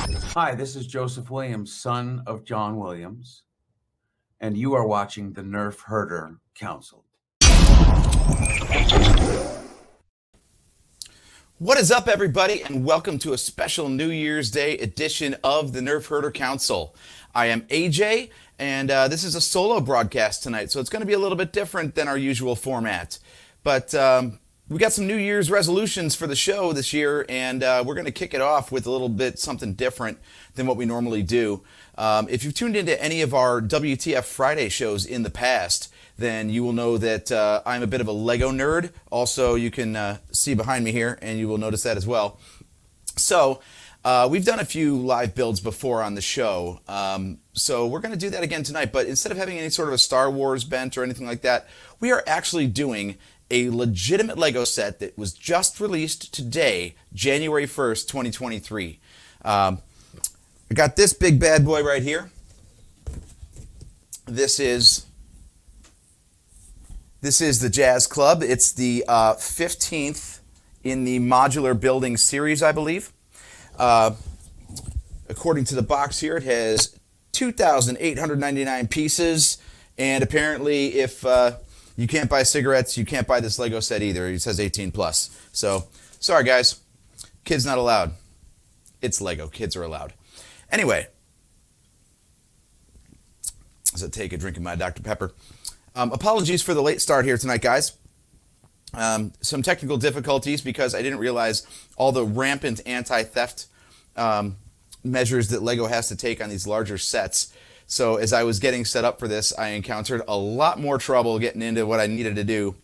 Hi, this is Joseph Williams, son of John Williams, and you are watching the Nerf Herder Council. What is up, everybody, and welcome to a special New Year's Day edition of the Nerf Herder Council. I am AJ, and this is a solo broadcast tonight, so it's going to be a little bit different than our usual format. But we got some New Year's resolutions for the show this year, and we're going to kick it off with a little bit something different than what we normally do. If you've tuned into any of our WTF Friday shows in the past, then you will know that I'm a bit of a Lego nerd. Also, you can see behind me here, and you will notice that as well. So, we've done a few live builds before on the show, so we're going to do that again tonight. But instead of having any sort of a Star Wars bent or anything like that, we are actually doing a legitimate Lego set that was just released today, January 1st, 2023. I got this big bad boy right here. This is the Jazz Club. It's the 15th in the modular building series, I believe. According to the box here, it has 2,899 pieces, and apparently if you can't buy cigarettes, you can't buy this Lego set either. It says 18 plus. So, sorry guys, kids not allowed. It's Lego, kids are allowed. Anyway, as I take a drink of my Dr. Pepper. Apologies for the late start here tonight, guys. Some technical difficulties because I didn't realize all the rampant anti-theft measures that Lego has to take on these larger sets. So as I was getting set up for this, I encountered a lot more trouble getting into what I needed to do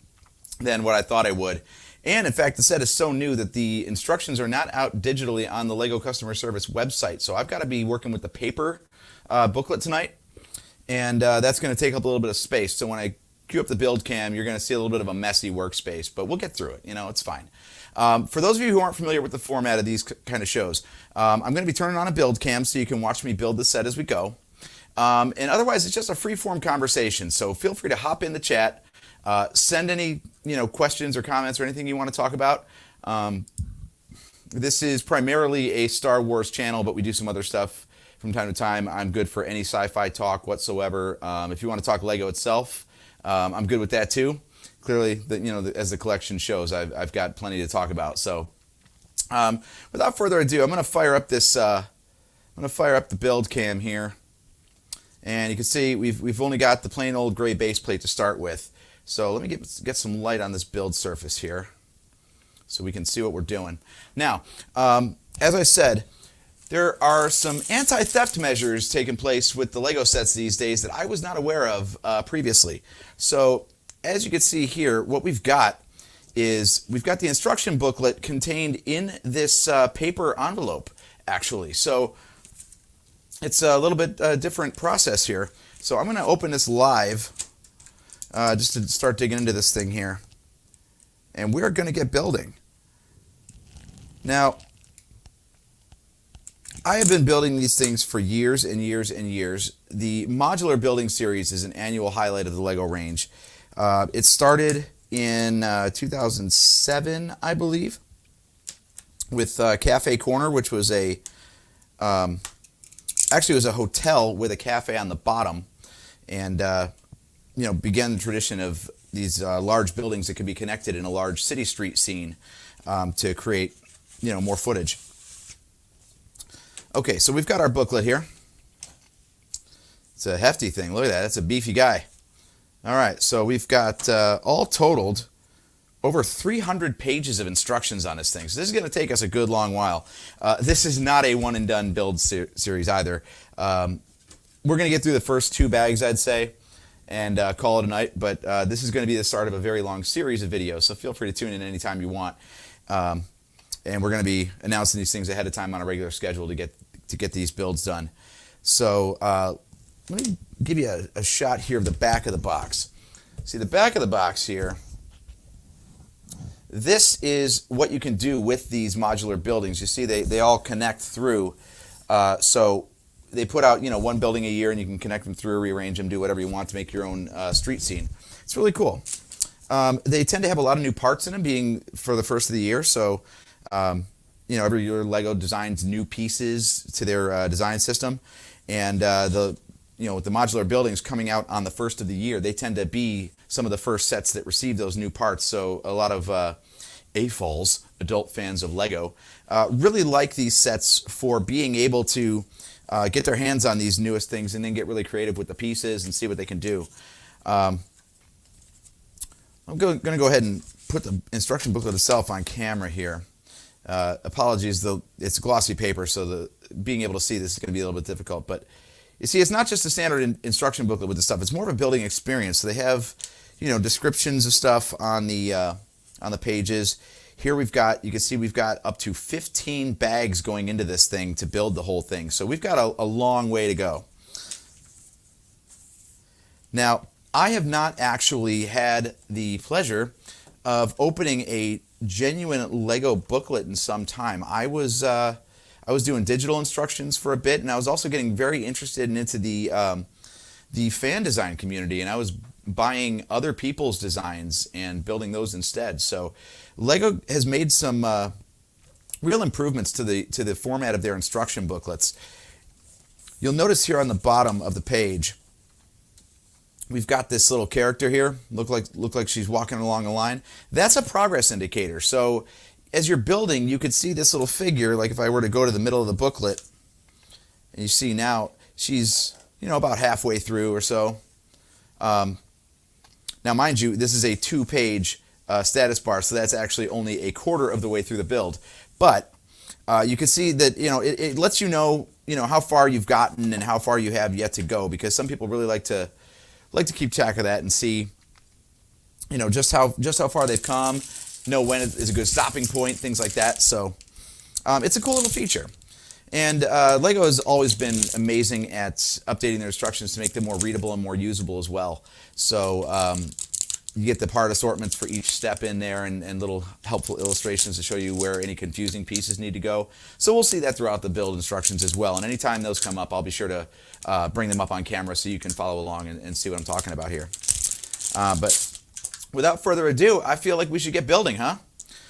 than what I thought I would. And in fact, the set is so new that the instructions are not out digitally on the Lego customer service website. So I've got to be working with the paper booklet tonight. And that's going to take up a little bit of space. So when I queue up the build cam, you're going to see a little bit of a messy workspace, but we'll get through it. You know, it's fine. For those of you who aren't familiar with the format of these kind of shows, I'm going to be turning on a build cam so you can watch me build the set as we go. And otherwise, it's just a free-form conversation. So feel free to hop in the chat, send any questions or comments or anything you want to talk about. This is primarily a Star Wars channel, but we do some other stuff from time to time. I'm good for any sci-fi talk whatsoever. If you want to talk Lego itself, I'm good with that too. Clearly, as the collection shows, I've got plenty to talk about. So, without further ado, I'm going to fire up this. I'm going to fire up the build cam here, and you can see we've only got the plain old gray base plate to start with. So let me get some light on this build surface here, so we can see what we're doing. Now, as I said, there are some anti-theft measures taking place with the Lego sets these days that I was not aware of previously. So, as you can see here, what we've got is we've got the instruction booklet contained in this paper envelope, actually. So, it's a little bit different process here. So, I'm going to open this live just to start digging into this thing here. And we're going to get building. Now, I have been building these things for years and years and years. The modular building series is an annual highlight of the Lego range. It started in 2007, I believe, with Cafe Corner, which was actually it was a hotel with a cafe on the bottom, and began the tradition of these large buildings that could be connected in a large city street scene to create more footage. Okay, so we've got our booklet here. It's a hefty thing. Look at that. That's a beefy guy. All right, so we've got all totaled over 300 pages of instructions on this thing. So this is going to take us a good long while. This is not a one-and-done build series either. We're going to get through the first 2 bags, I'd say, and call it a night. But this is going to be the start of a very long series of videos, so feel free to tune in anytime you want. And we're going to be announcing these things ahead of time on a regular schedule to get these builds done. So let me give you a shot here of the back of the box. See, the back of the box here, this is what you can do with these modular buildings. You see, they all connect through. So they put out one building a year, and you can connect them through, rearrange them, do whatever you want to make your own street scene. It's really cool. They tend to have a lot of new parts in them, being for the first of the year. So every year Lego designs new pieces to their design system, and with the modular buildings coming out on the first of the year, they tend to be some of the first sets that receive those new parts. So a lot of AFOLs, adult fans of Lego, really like these sets for being able to get their hands on these newest things and then get really creative with the pieces and see what they can do. I'm going to go ahead and put the instruction booklet itself on camera here. Apologies, though it's glossy paper, so being able to see this is going to be a little bit difficult. But you see, it's not just a standard instruction booklet with the stuff. It's more of a building experience. So they have, descriptions of stuff on the pages. Here you can see we've got up to 15 bags going into this thing to build the whole thing. So we've got a long way to go. Now, I have not actually had the pleasure of opening a genuine Lego booklet in some time. I was doing digital instructions for a bit, and I was also getting very interested into the fan design community, and I was buying other people's designs and building those instead. So Lego has made some real improvements to the format of their instruction booklets. You'll notice here on the bottom of the page, we've got this little character here. Look like she's walking along a line. That's a progress indicator. So as you're building, you could see this little figure. Like if I were to go to the middle of the booklet, and you see now she's about halfway through or so. Now, mind you, this is a 2-page status bar, so that's actually only a quarter of the way through the build. But you can see that it lets you know how far you've gotten and how far you have yet to go, because some people really like to keep track of that and see just how far they've come, know when is a good stopping point, things like that. So it's a cool little feature. And Lego has always been amazing at updating their instructions to make them more readable and more usable as well. So you get the part assortments for each step in there, and little helpful illustrations to show you where any confusing pieces need to go. So we'll see that throughout the build instructions as well. And anytime those come up, I'll be sure to bring them up on camera so you can follow along and see what I'm talking about here. But without further ado, I feel like we should get building, huh?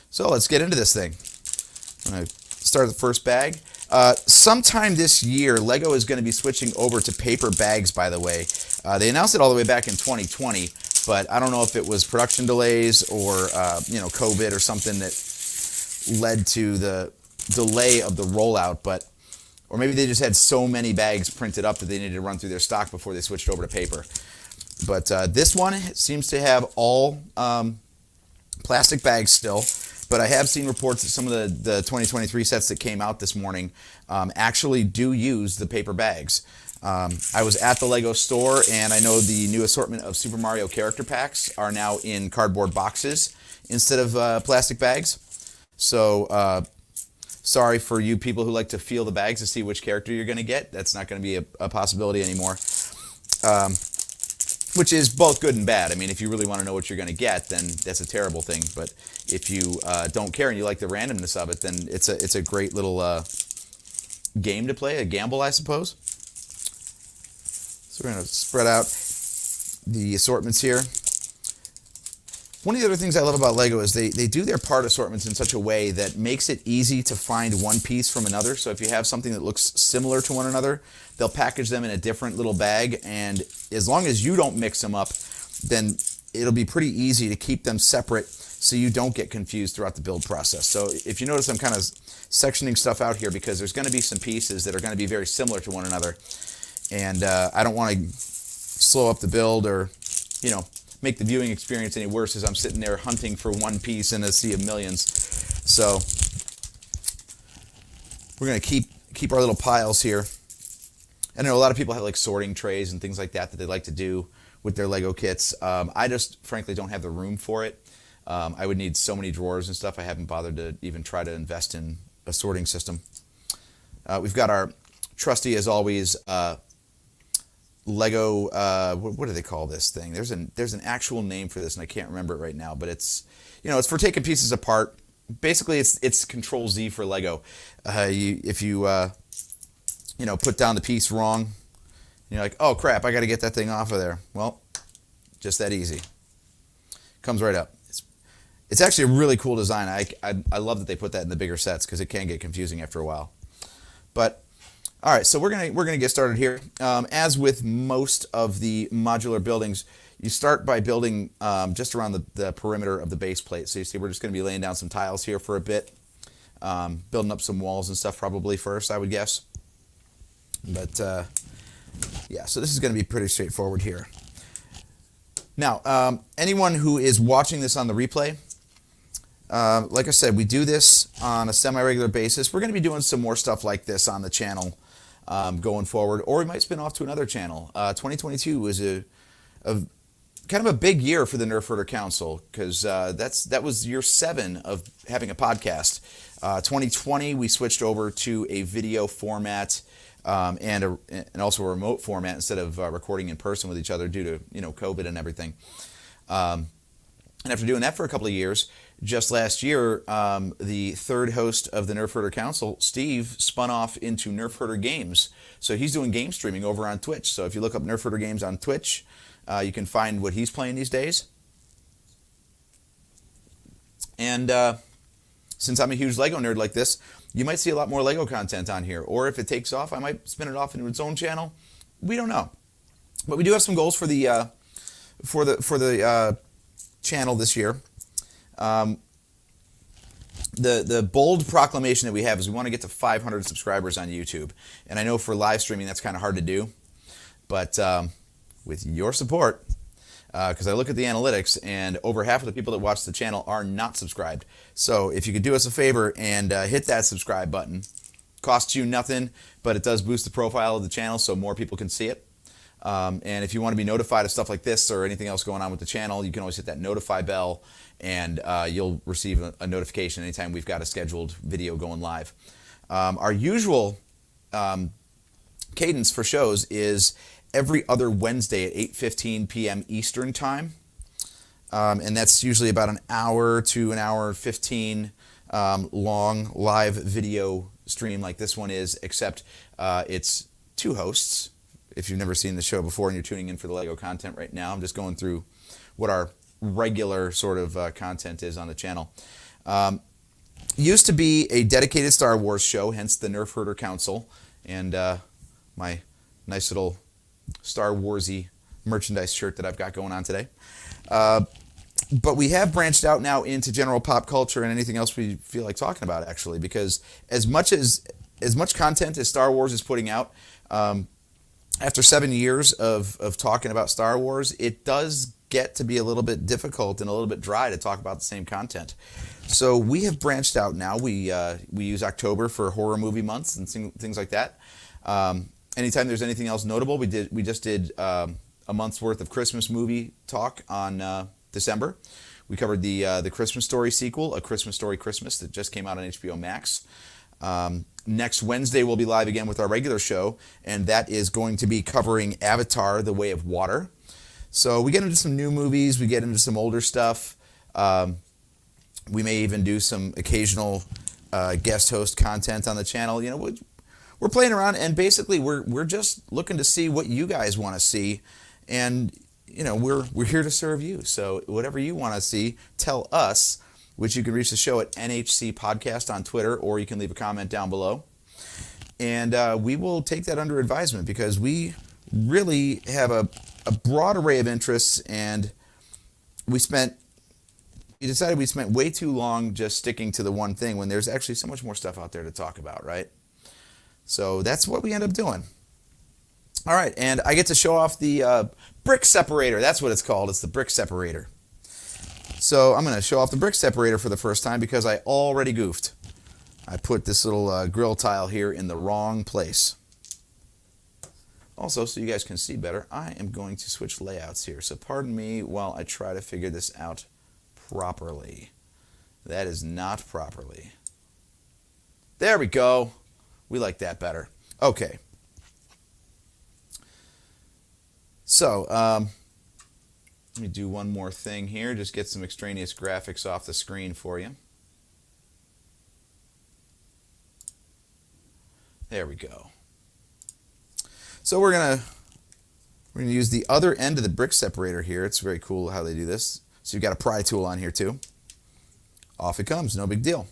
So let's get into this thing. I'm going to start the first bag. Sometime this year, Lego is going to be switching over to paper bags, by the way. They announced it all the way back in 2020, but I don't know if it was production delays or COVID or something that led to the delay of the rollout, or maybe they just had so many bags printed up that they needed to run through their stock before they switched over to paper. But this one seems to have all plastic bags still. But I have seen reports that some of the 2023 sets that came out this morning actually do use the paper bags. I was at the Lego store, and I know the new assortment of Super Mario character packs are now in cardboard boxes instead of plastic bags. So sorry for you people who like to feel the bags to see which character you're going to get. That's not going to be a possibility anymore. Which is both good and bad. I mean, if you really want to know what you're going to get, then that's a terrible thing. But if you don't care and you like the randomness of it, then it's a great little game to play, a gamble, I suppose. So we're going to spread out the assortments here. One of the other things I love about Lego is they do their part assortments in such a way that makes it easy to find one piece from another. So if you have something that looks similar to one another, they'll package them in a different little bag, and as long as you don't mix them up, then it'll be pretty easy to keep them separate so you don't get confused throughout the build process. So if you notice, I'm kind of sectioning stuff out here because there's going to be some pieces that are going to be very similar to one another, and I don't want to slow up the build or, make the viewing experience any worse as I'm sitting there hunting for one piece in a sea of millions. So we're going to keep our little piles here. I know a lot of people have like sorting trays and things like that they like to do with their Lego kits. I just frankly don't have the room for it. I would need so many drawers and stuff. I haven't bothered to even try to invest in a sorting system. We've got our trusty, as always, Lego, what do they call this thing? There's an actual name for this, and I can't remember it right now. But it's it's for taking pieces apart. Basically, it's Control Z for Lego. If you put down the piece wrong, and you're like, oh crap, I got to get that thing off of there. Well, just that easy. Comes right up. It's actually a really cool design. I love that they put that in the bigger sets because it can get confusing after a while. But all right, so we're gonna get started here. As with most of the modular buildings, you start by building just around the perimeter of the base plate. So you see, we're just gonna be laying down some tiles here for a bit, building up some walls and stuff probably first, I would guess. But yeah, so this is gonna be pretty straightforward here. Now, anyone who is watching this on the replay, like I said, we do this on a semi-regular basis. We're going to be doing some more stuff like this on the channel going forward, or we might spin off to another channel. 2022 was a kind of a big year for the Nerf Herder Council because that was year 7 of having a podcast. 2020 we switched over to a video format and also a remote format instead of recording in person with each other due to COVID and everything. And after doing that for a couple of years, just last year, the third host of the Nerf Herder Council, Steve, spun off into Nerf Herder Games. So he's doing game streaming over on Twitch. So if you look up Nerf Herder Games on Twitch, you can find what he's playing these days. And since I'm a huge Lego nerd like this, you might see a lot more Lego content on here. Or if it takes off, I might spin it off into its own channel. We don't know. But we do have some goals for the channel this year. The bold proclamation that we have is we want to get to 500 subscribers on YouTube. And I know for live streaming that's kind of hard to do. But with your support, because I look at the analytics and over half of the people that watch the channel are not subscribed. So if you could do us a favor and hit that subscribe button, costs you nothing, but it does boost the profile of the channel so more people can see it. And if you want to be notified of stuff like this or anything else going on with the channel, you can always hit that notify bell and you'll receive a notification anytime we've got a scheduled video going live. Our usual cadence for shows is every other Wednesday at 8:15 p.m. Eastern Time. And that's usually about an hour to an hour 15 long live video stream like this one is, except it's 2 hosts. If you've never seen the show before and you're tuning in for the Lego content right now, I'm just going through what our regular sort of content is on the channel. Used to be a dedicated Star Wars show, hence the Nerf Herder Council, and my nice little Star Warsy merchandise shirt that I've got going on today. But we have branched out now into general pop culture and anything else we feel like talking about, actually, because as much content as Star Wars is putting out, after 7 years of talking about Star Wars, it does get to be a little bit difficult and a little bit dry to talk about the same content. So we have branched out now. We use October for horror movie months and things like that. Anytime there's anything else notable, we just did a month's worth of Christmas movie talk on December. We covered the Christmas Story sequel, A Christmas Story Christmas, that just came out on HBO Max. Next Wednesday, we'll be live again with our regular show, and that is going to be covering Avatar: The Way of Water. So we get into some new movies, we get into some older stuff. We may even do some occasional guest host content on the channel. We're playing around, and basically we're just looking to see what you guys want to see, and we're here to serve you. So whatever you want to see, tell us. Which you can reach the show at NHC Podcast on Twitter, or you can leave a comment down below. And we will take that under advisement because we really have a broad array of interests, and we decided we spent way too long just sticking to the one thing when there's actually so much more stuff out there to talk about, right? So that's what we end up doing. All right, and I get to show off the brick separator. That's what it's called. It's the brick separator. So I'm going to show off the brick separator for the first time because I already goofed. I put this little grill tile here in the wrong place. Also, so you guys can see better, I am going to switch layouts here. So pardon me while I try to figure this out properly. That is not properly. There we go. We like that better. Okay. So, let me do one more thing here, just get some extraneous graphics off the screen for you. There we go. So we're gonna use the other end of the brick separator here. It's very cool how they do this. So you've got a pry tool on here too. off it comes. No big deal.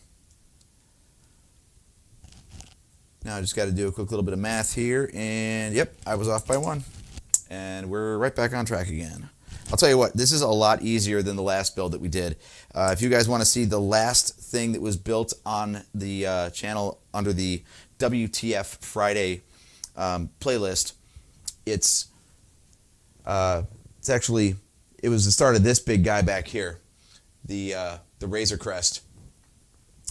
Now I just got to do a quick little bit of math here, and yep, I was off by 1. And we're right back on track again. I'll tell you what, this is a lot easier than the last build that we did. If you guys want to see the last thing that was built on the channel under the WTF Friday playlist, it was the start of this big guy back here, the Razor Crest.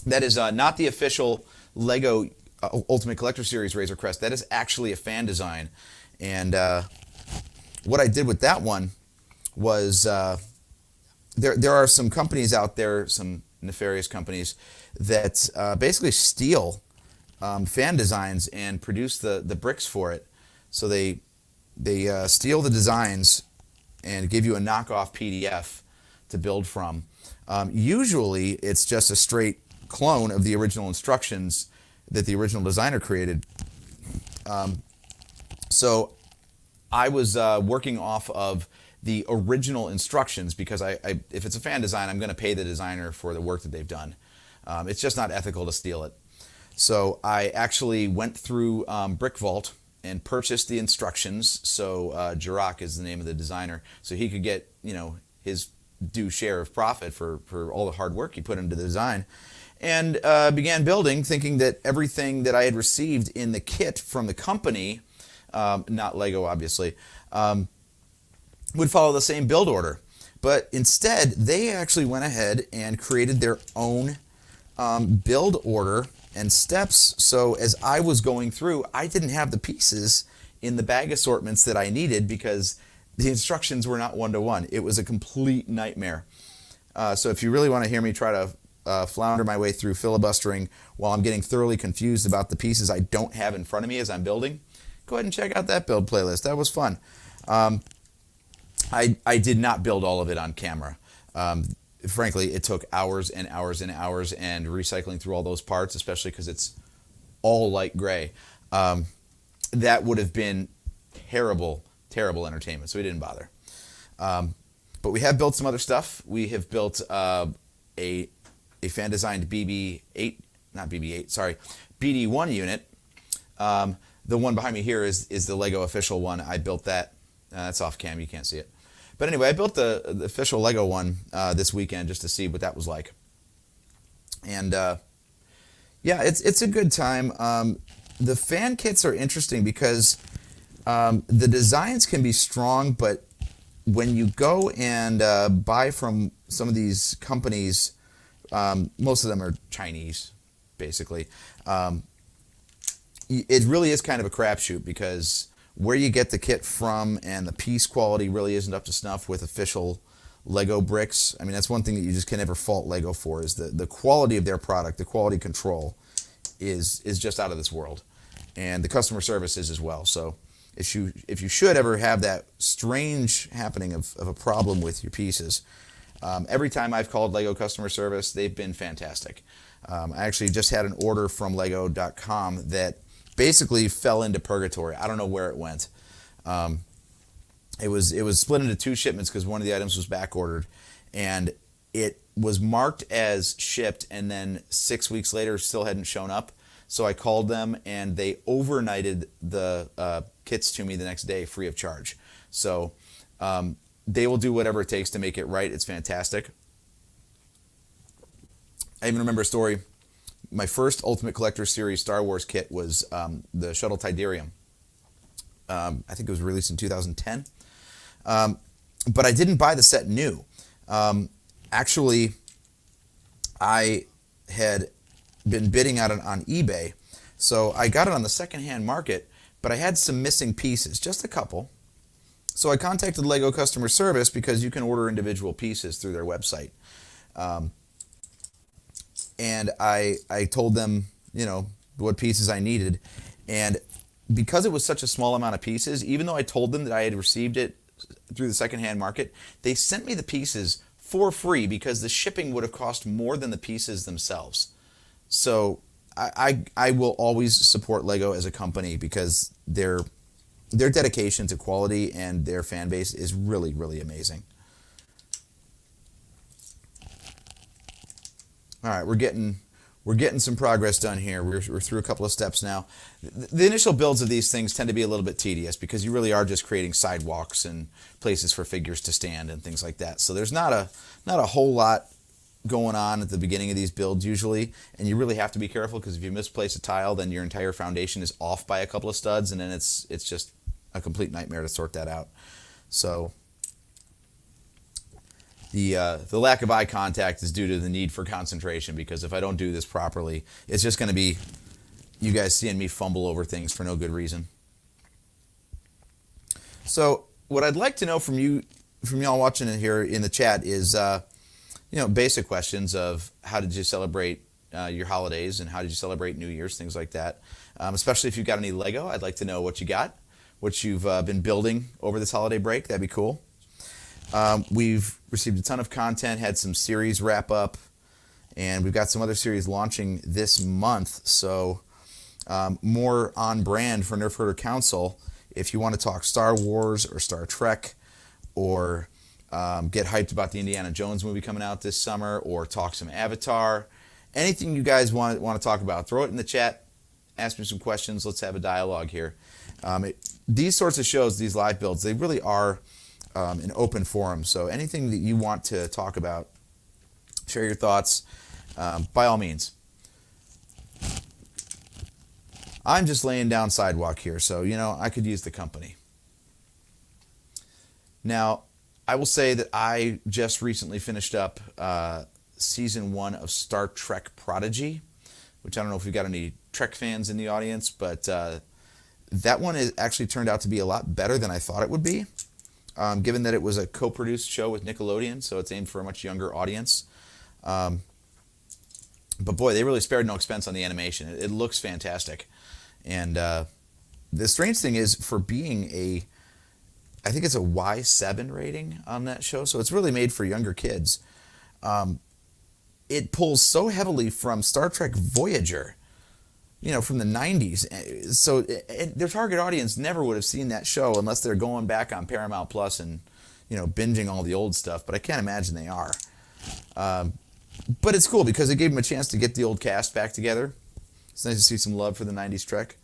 That is not the official Lego Ultimate Collector Series Razor Crest. That is actually a fan design. And what I did with that one was there are some companies out there, some nefarious companies, that basically steal fan designs and produce the bricks for it. So they steal the designs and give you a knockoff PDF to build from. Usually it's just a straight clone of the original instructions that the original designer created. So I was working off of the original instructions because if it's a fan design, I'm going to pay the designer for the work that they've done. It's just not ethical to steal it. So I actually went through Brick Vault and purchased the instructions. So Jirok is the name of the designer, so he could get his due share of profit for all the hard work he put into the design. And began building, thinking that everything that I had received in the kit from the company, not Lego obviously, would follow the same build order. But instead, they actually went ahead and created their own build order and steps. So as I was going through, I didn't have the pieces in the bag assortments that I needed because the instructions were not one-to-one. It was a complete nightmare. So if you really want to hear me try to flounder my way through filibustering while I'm getting thoroughly confused about the pieces I don't have in front of me as I'm building, go ahead and check out that build playlist. That was fun. I did not build all of it on camera. Frankly, it took hours and hours and hours, and recycling through all those parts, especially because it's all light gray, that would have been terrible, terrible entertainment, so we didn't bother. But we have built some other stuff. We have built a fan-designed BD1 unit. The one behind me here is the Lego official one. I built that. That's off cam, you can't see it. But anyway, I built the official Lego one this weekend just to see what that was like. And yeah, it's a good time. The fan kits are interesting because the designs can be strong, but when you go and buy from some of these companies, most of them are Chinese, basically. It really is kind of a crapshoot because where you get the kit from and the piece quality really isn't up to snuff with official Lego bricks. I mean, that's one thing that you just can never fault Lego for, is the quality of their product, the quality control is just out of this world. And the customer service is as well. So if you should ever have that strange happening of a problem with your pieces, every time I've called Lego customer service, they've been fantastic. I actually just had an order from Lego.com that basically fell into purgatory. I don't know where it went. It was split into 2 shipments because one of the items was back ordered, and it was marked as shipped, and then 6 weeks later still hadn't shown up. So I called them, and they overnighted the kits to me the next day free of charge. So they will do whatever it takes to make it right. It's fantastic. I even remember a story. My first Ultimate Collector Series Star Wars kit was the Shuttle Tidarium. I think it was released in 2010. But I didn't buy the set new. Actually, I had been bidding on it on eBay. So I got it on the secondhand market, but I had some missing pieces, just a couple. So I contacted Lego customer service because you can order individual pieces through their website. And I told them, what pieces I needed. And because it was such a small amount of pieces, even though I told them that I had received it through the secondhand market, they sent me the pieces for free because the shipping would have cost more than the pieces themselves. So I will always support Lego as a company because their dedication to quality and their fan base is really, really amazing. All right, we're getting some progress done here. We're through a couple of steps now. The initial builds of these things tend to be a little bit tedious because you really are just creating sidewalks and places for figures to stand and things like that. So there's not a whole lot going on at the beginning of these builds usually, and you really have to be careful because if you misplace a tile, then your entire foundation is off by a couple of studs, and then it's just a complete nightmare to sort that out. So the lack of eye contact is due to the need for concentration, because if I don't do this properly, it's just going to be you guys seeing me fumble over things for no good reason. So what I'd like to know from y'all watching it here in the chat is basic questions of how did you celebrate your holidays and how did you celebrate New Year's, things like that. Especially if you've got any Lego, I'd like to know what you got, what you've been building over this holiday break. That'd be cool. We've received a ton of content, had some series wrap up, and we've got some other series launching this month. So more on brand for Nerf Herder Council. If you want to talk Star Wars or Star Trek, or get hyped about the Indiana Jones movie coming out this summer, or talk some Avatar, anything you guys want to talk about, throw it in the chat, ask me some questions, let's have a dialogue here. These sorts of shows, these live builds, they really are an open forum, so anything that you want to talk about, share your thoughts, by all means. I'm just laying down sidewalk here, so I could use the company. Now, I will say that I just recently finished up season 1 of Star Trek Prodigy, which I don't know if we've got any Trek fans in the audience, but that one has actually turned out to be a lot better than I thought it would be, given that it was a co-produced show with Nickelodeon, so it's aimed for a much younger audience. But boy, they really spared no expense on the animation. It looks fantastic. And the strange thing is, for being I think it's a Y7 rating on that show, so it's really made for younger kids. It pulls so heavily from Star Trek Voyager, from the 90s. So their target audience never would have seen that show unless they're going back on Paramount Plus and, binging all the old stuff. But I can't imagine they are. But it's cool because it gave them a chance to get the old cast back together. It's nice to see some love for the 90s Trek.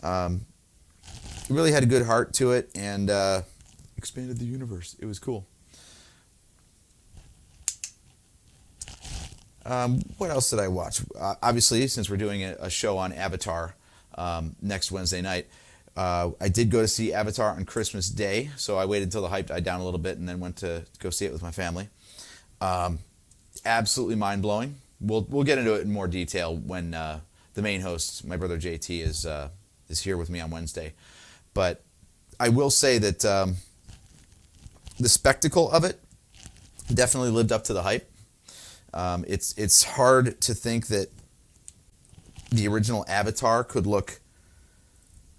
It really had a good heart to it, and expanded the universe. It was cool. What else did I watch? Obviously, since we're doing a show on Avatar next Wednesday night, I did go to see Avatar on Christmas Day, so I waited until the hype died down a little bit and then went to go see it with my family. Absolutely mind-blowing. We'll get into it in more detail when the main host, my brother JT, is here with me on Wednesday. But I will say that the spectacle of it definitely lived up to the hype. It's hard to think that the original Avatar could look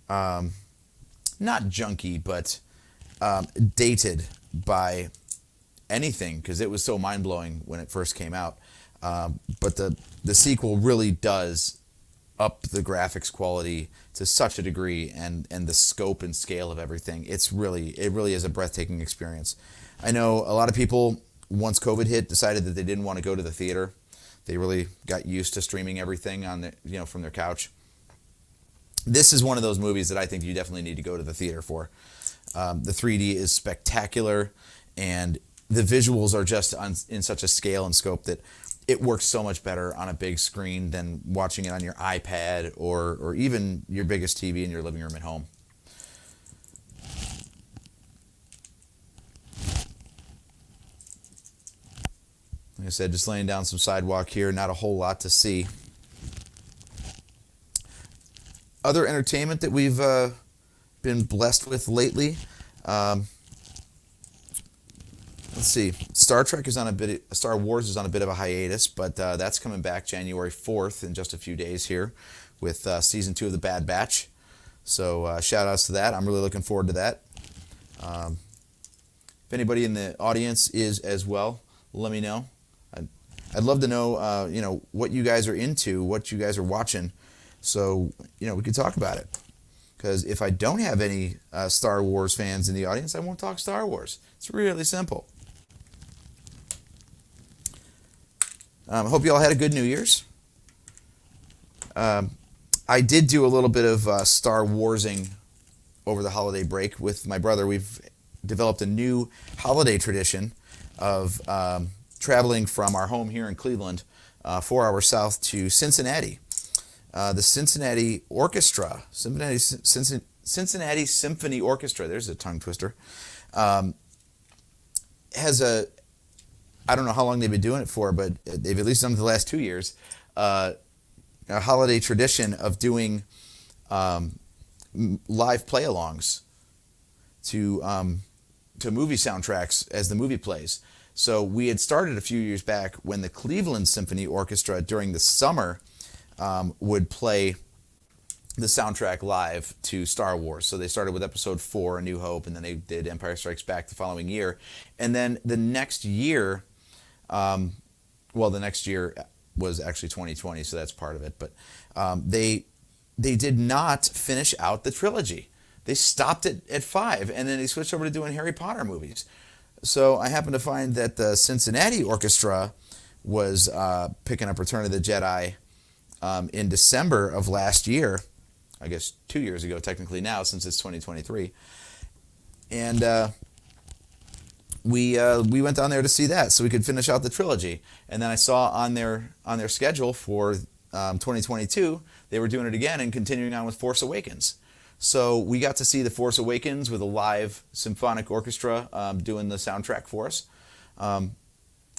not junky, but dated by anything, because it was so mind-blowing when it first came out. But the sequel really does up the graphics quality to such a degree, and the scope and scale of everything. It really is a breathtaking experience. I know a lot of people, once COVID hit, decided that they didn't want to go to the theater. They really got used to streaming everything on from their couch. This is one of those movies that I think you definitely need to go to the theater for. The 3D is spectacular, and the visuals are just in such a scale and scope that it works so much better on a big screen than watching it on your iPad or even your biggest TV in your living room at home. Like I said, just laying down some sidewalk here, not a whole lot to see. Other entertainment that we've been blessed with lately. Let's see. Star Wars is on a bit of a hiatus, but that's coming back January 4th in just a few days here with season 2 of The Bad Batch. So shout outs to that. I'm really looking forward to that. If anybody in the audience is as well, let me know. I'd love to know, what you guys are into, what you guys are watching, so we could talk about it. Because if I don't have any Star Wars fans in the audience, I won't talk Star Wars. It's really simple. Hope you all had a good New Year's. I did do a little bit of Star Warsing over the holiday break with my brother. We've developed a new holiday tradition of traveling from our home here in Cleveland, 4 hours south to Cincinnati. The Cincinnati Orchestra, Cincinnati Symphony Orchestra, there's a tongue twister, has I don't know how long they've been doing it for, but they've at least done it the last 2 years, a holiday tradition of doing live play-alongs to movie soundtracks as the movie plays. So we had started a few years back when the Cleveland Symphony Orchestra during the summer would play the soundtrack live to Star Wars. So they started with Episode 4, A New Hope, and then they did Empire Strikes Back the following year. And then the next year, the next year was actually 2020, so that's part of it. But they did not finish out the trilogy. They stopped it at 5, and then they switched over to doing Harry Potter movies. So I happened to find that the Cincinnati Orchestra was picking up Return of the Jedi in December of last year. I guess 2 years ago, technically now, since it's 2023. And we went down there to see that so we could finish out the trilogy. And then I saw on their schedule for 2022, they were doing it again and continuing on with Force Awakens. So we got to see The Force Awakens with a live symphonic orchestra doing the soundtrack for us.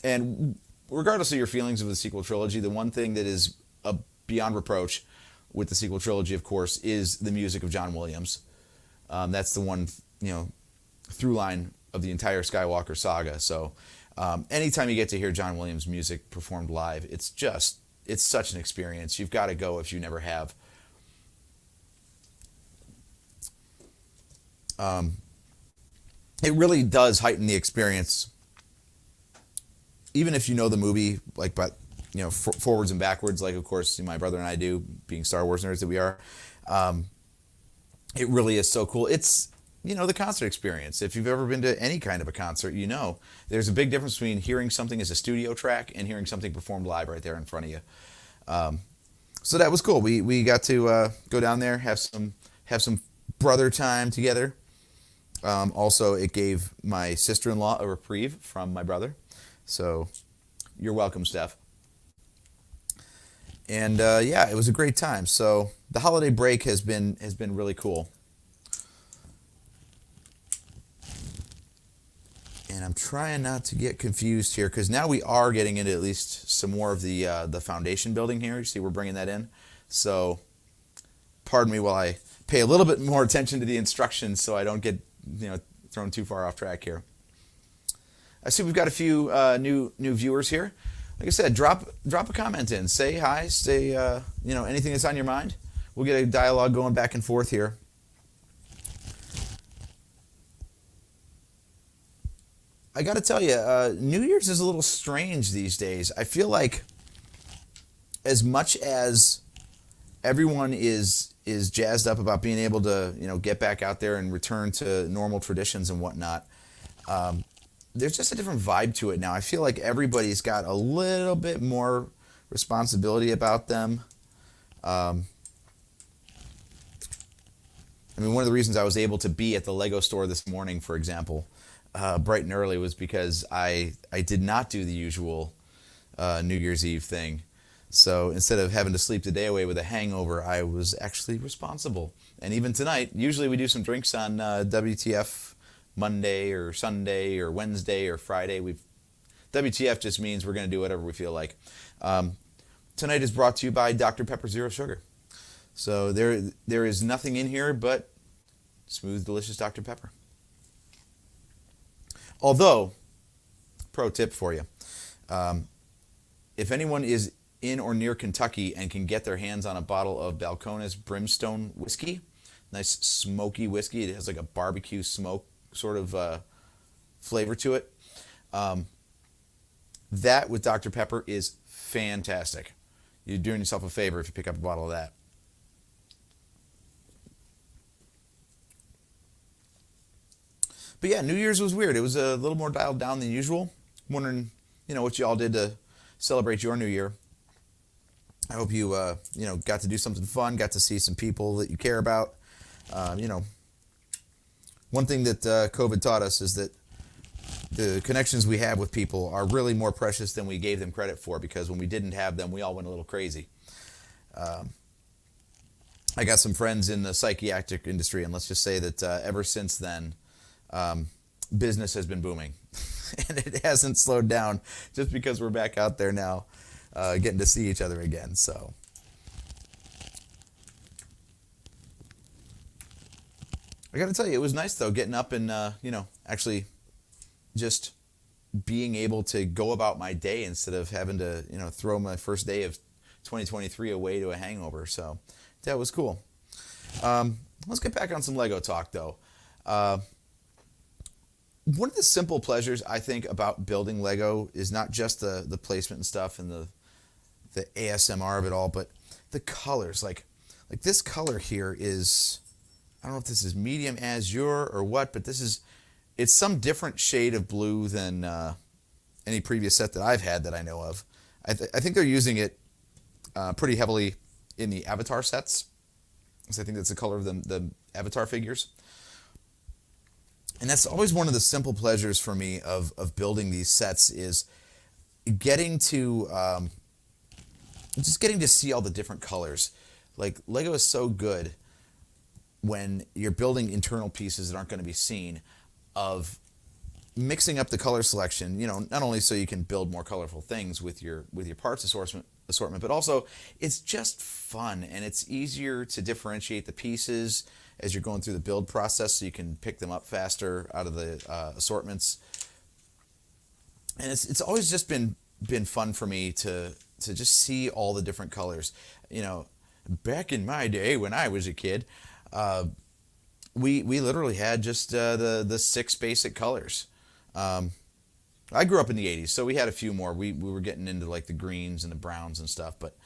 And regardless of your feelings of the sequel trilogy, the one thing that is beyond reproach with the sequel trilogy, of course, is the music of John Williams. That's the one, through line of the entire Skywalker saga. So anytime you get to hear John Williams' music performed live, it's such an experience. You've got to go if you never have. It really does heighten the experience, even if you know the movie, forwards and backwards, like, of course, my brother and I do, being Star Wars nerds that we are. It really is so cool. It's, the concert experience. If you've ever been to any kind of a concert, there's a big difference between hearing something as a studio track and hearing something performed live right there in front of you. So that was cool. We got to go down there, have some brother time together. Also, it gave my sister-in-law a reprieve from my brother. So you're welcome, Steph. And it was a great time. So the holiday break has been really cool. And I'm trying not to get confused here because now we are getting into at least some more of the foundation building here. You see, we're bringing that in. So pardon me while I pay a little bit more attention to the instructions so I don't get thrown too far off track here. I see we've got a few new viewers here. Like I said, drop a comment in. Say hi. Say anything that's on your mind. We'll get a dialogue going back and forth here. I got to tell you, New Year's is a little strange these days. I feel like as much as everyone is jazzed up about being able to get back out there and return to normal traditions and whatnot, there's just a different vibe to it now. I feel like everybody's got a little bit more responsibility about them. One of the reasons I was able to be at the Lego store this morning, for example, bright and early, was because I did not do the usual New Year's Eve thing. So instead of having to sleep the day away with a hangover, I was actually responsible. And even tonight, usually we do some drinks on WTF Monday or Sunday or Wednesday or Friday. WTF just means we're going to do whatever we feel like. Tonight is brought to you by Dr. Pepper Zero Sugar. So there is nothing in here but smooth, delicious Dr. Pepper. Although, pro tip for you, if anyone is in or near Kentucky and can get their hands on a bottle of Balcones Brimstone whiskey, nice smoky whiskey, it has like a barbecue smoke sort of flavor to it, that with Dr. Pepper is fantastic. You're doing yourself a favor if you pick up a bottle of that. But yeah, New Year's was weird. It was a little more dialed down than usual. I'm wondering, what you all did to celebrate your new year. I hope you got to do something fun, got to see some people that you care about. One thing that COVID taught us is that the connections we have with people are really more precious than we gave them credit for, because when we didn't have them, we all went a little crazy. I got some friends in the psychiatric industry, and let's just say that ever since then, business has been booming. And it hasn't slowed down just because we're back out there now getting to see each other again. So I got to tell you, it was nice, though, getting up and, actually just being able to go about my day instead of having to, throw my first day of 2023 away to a hangover. So that was cool. Let's get back on some Lego talk, though. One of the simple pleasures, I think, about building Lego is not just the placement and stuff and the ASMR of it all, but the colors. Like this color here is, I don't know if this is medium azure or what, but it's some different shade of blue than any previous set that I've had that I know of. I think they're using it pretty heavily in the Avatar sets, because I think that's the color of the Avatar figures. And that's always one of the simple pleasures for me of building these sets, is getting to see all the different colors. Like, Lego is so good when you're building internal pieces that aren't going to be seen, of mixing up the color selection, not only so you can build more colorful things with your parts assortment, but also it's just fun, and it's easier to differentiate the pieces as you're going through the build process, so you can pick them up faster out of the assortments. And it's always just been fun for me to just see all the different colors. Back in my day when I was a kid, we literally had just the 6 basic colors. I grew up in the 80s, so we had a few more. We were getting into like the greens and the browns and stuff, but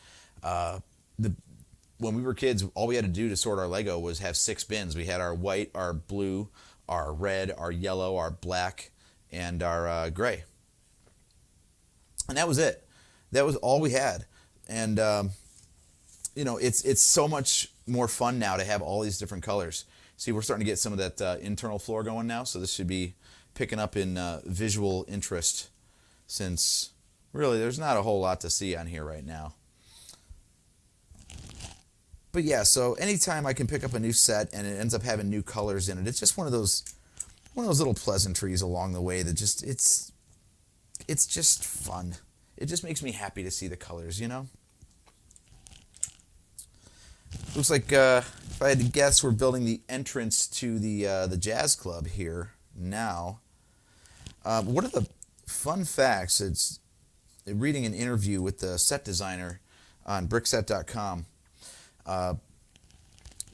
when we were kids, all we had to do to sort our Lego was have 6 bins. We had our white, our blue, our red, our yellow, our black, and our gray. And that was it. That was all we had. And it's so much more fun now to have all these different colors. See, we're starting to get some of that internal floor going now, so this should be picking up in visual interest, since really there's not a whole lot to see on here right now. But yeah, so anytime I can pick up a new set and it ends up having new colors in it, it's just one of those little pleasantries along the way that just it's just fun. It just makes me happy to see the colors, Looks like if I had to guess, we're building the entrance to the jazz club here now. One of the fun facts, it's reading an interview with the set designer on brickset.com.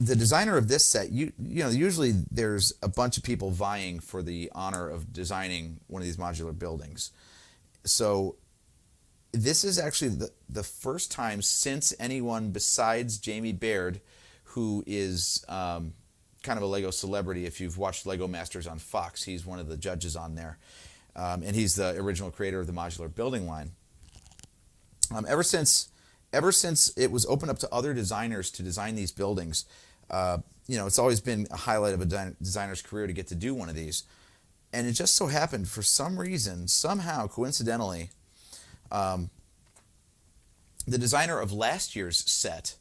The designer of this set, usually there's a bunch of people vying for the honor of designing one of these modular buildings. So this is actually the first time since anyone besides Jamie Baird, who is kind of a Lego celebrity. If you've watched Lego Masters on Fox, he's one of the judges on there. And he's the original creator of the modular building line. Ever since it was opened up to other designers to design these buildings, it's always been a highlight of a designer's career to get to do one of these. And it just so happened, for some reason, somehow, coincidentally, the designer of last year's set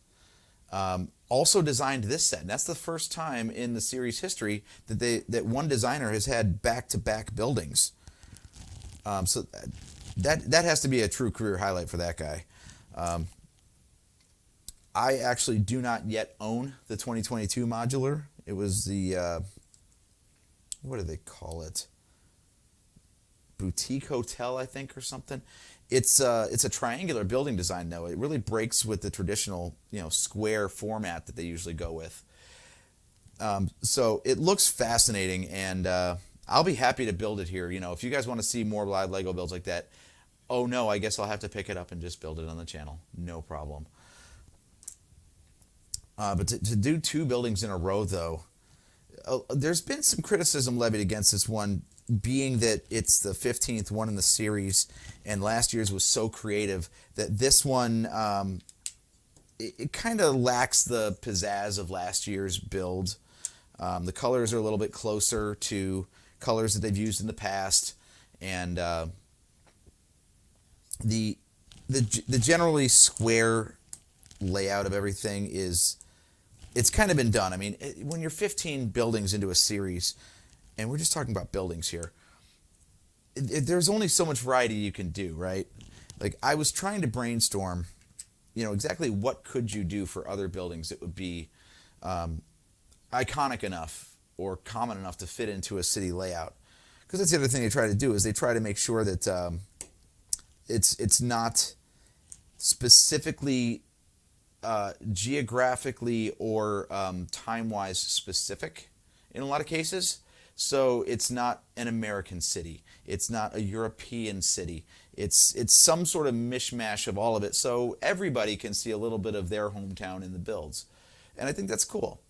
also designed this set. And that's the first time in the series history that one designer has had back-to-back buildings. So that has to be a true career highlight for that guy. I actually do not yet own the 2022 modular. It was the, what do they call it? Boutique Hotel, I think, or something. It's a triangular building design, though. It really breaks with the traditional, square format that they usually go with. So it looks fascinating, and I'll be happy to build it here. If you guys want to see more live Lego builds like that, oh no, I guess I'll have to pick it up and just build it on the channel. No problem. But to do 2 buildings in a row, though, there's been some criticism levied against this one being that it's the 15th one in the series, and last year's was so creative that this one it kind of lacks the pizzazz of last year's build. The colors are a little bit closer to colors that they've used in the past, and the generally square layout of everything it's kind of been done. I mean, when you're 15 buildings into a series, and we're just talking about buildings here, there's only so much variety you can do, right? Like, I was trying to brainstorm, exactly what could you do for other buildings that would be iconic enough or common enough to fit into a city layout. Because that's the other thing they try to do, is they try to make sure that it's not specifically geographically or time-wise specific in a lot of cases. So it's not an American city. It's not a European city. It's some sort of mishmash of all of it, so everybody can see a little bit of their hometown in the builds. And I think that's cool.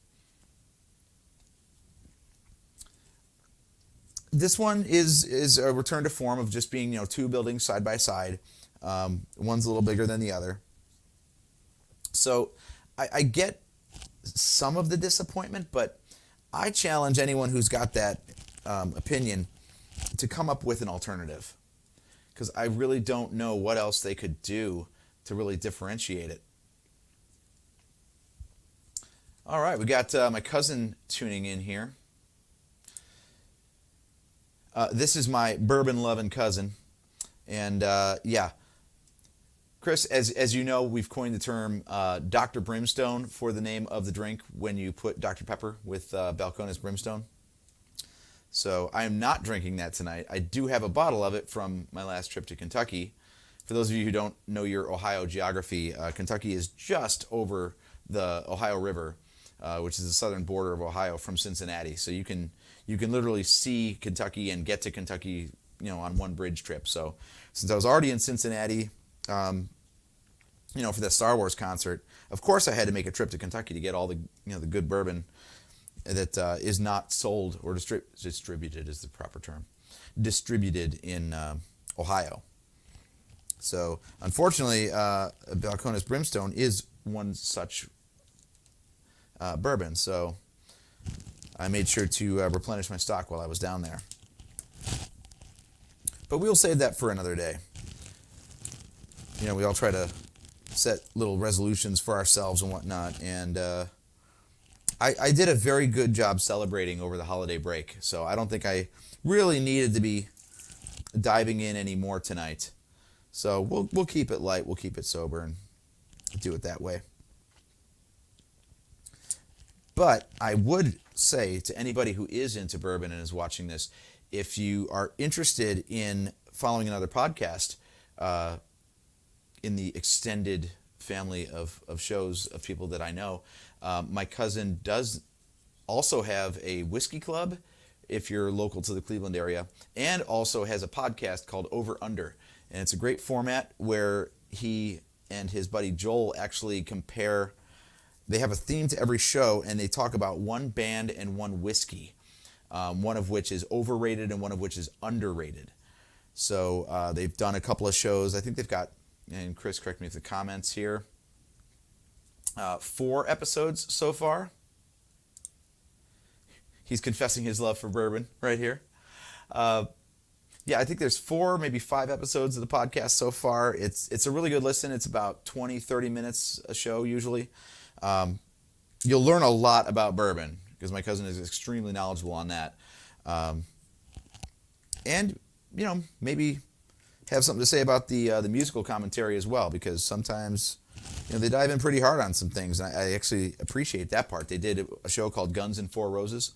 This one is a return to form of just being, two buildings side by side. One's a little bigger than the other. So I get some of the disappointment, but I challenge anyone who's got that opinion to come up with an alternative, because I really don't know what else they could do to really differentiate it. All right, we got my cousin tuning in here. This is my bourbon-loving cousin. And yeah, Chris, as you know, we've coined the term Dr. Brimstone for the name of the drink when you put Dr. Pepper with Balcones Brimstone. So I am not drinking that tonight. I do have a bottle of it from my last trip to Kentucky. For those of you who don't know your Ohio geography, Kentucky is just over the Ohio River, which is the southern border of Ohio from Cincinnati. So you can literally see Kentucky and get to Kentucky, on one bridge trip. So since I was already in Cincinnati, for the Star Wars concert, of course I had to make a trip to Kentucky to get all the, the good bourbon that is not sold or distributed is the proper term, distributed in Ohio. So unfortunately, Balcones Brimstone is one such bourbon. So I made sure to replenish my stock while I was down there. But we'll save that for another day. We all try to set little resolutions for ourselves and whatnot. And I did a very good job celebrating over the holiday break. So I don't think I really needed to be diving in anymore tonight. So we'll keep it light. We'll keep it sober and do it that way. But I would say to anybody who is into bourbon and is watching this, if you are interested in following another podcast in the extended family of shows of people that I know, my cousin does also have a whiskey club if you're local to the Cleveland area, and also has a podcast called Over Under. And it's a great format where he and his buddy Joel actually compare. They have a theme to every show, and they talk about one band and one whiskey, one of which is overrated and one of which is underrated. So they've done a couple of shows. I think they've got, and Chris, correct me if the comments here, 4 episodes so far. He's confessing his love for bourbon right here. Yeah, I think there's 4, maybe 5 episodes of the podcast so far. It's a really good listen. It's about 20, 30 minutes a show usually. You'll learn a lot about bourbon because my cousin is extremely knowledgeable on that. And, maybe have something to say about the musical commentary as well, because sometimes, they dive in pretty hard on some things. And I actually appreciate that part. They did a show called Guns and Four Roses,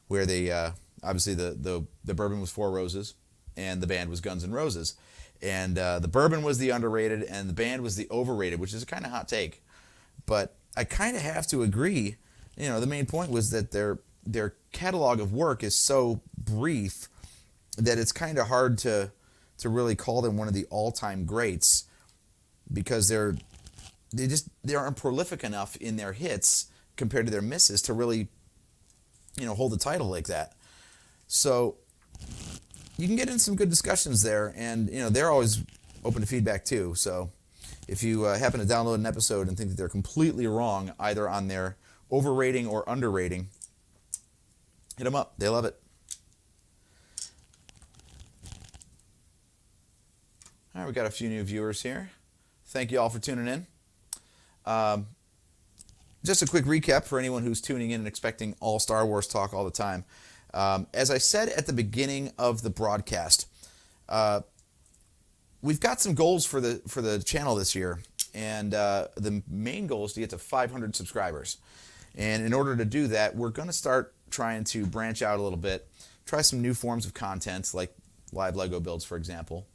where they, obviously the bourbon was Four Roses and the band was Guns N' Roses. And the bourbon was the underrated and the band was the overrated, which is a kind of hot take. But I kind of have to agree. The main point was that their catalog of work is so brief that it's kind of hard to really call them one of the all-time greats, because they aren't prolific enough in their hits compared to their misses to really hold the title like that. So you can get in some good discussions there, and they're always open to feedback too. So if you happen to download an episode and think that they're completely wrong either on their overrating or underrating, hit them up. They love it. All right, we got a few new viewers here. Thank you all for tuning in. Just a quick recap for anyone who's tuning in and expecting all Star Wars talk all the time. As I said at the beginning of the broadcast, we've got some goals for the channel this year, and the main goal is to get to 500 subscribers. And in order to do that, we're going to start trying to branch out a little bit, try some new forms of content, like live Lego builds, for example.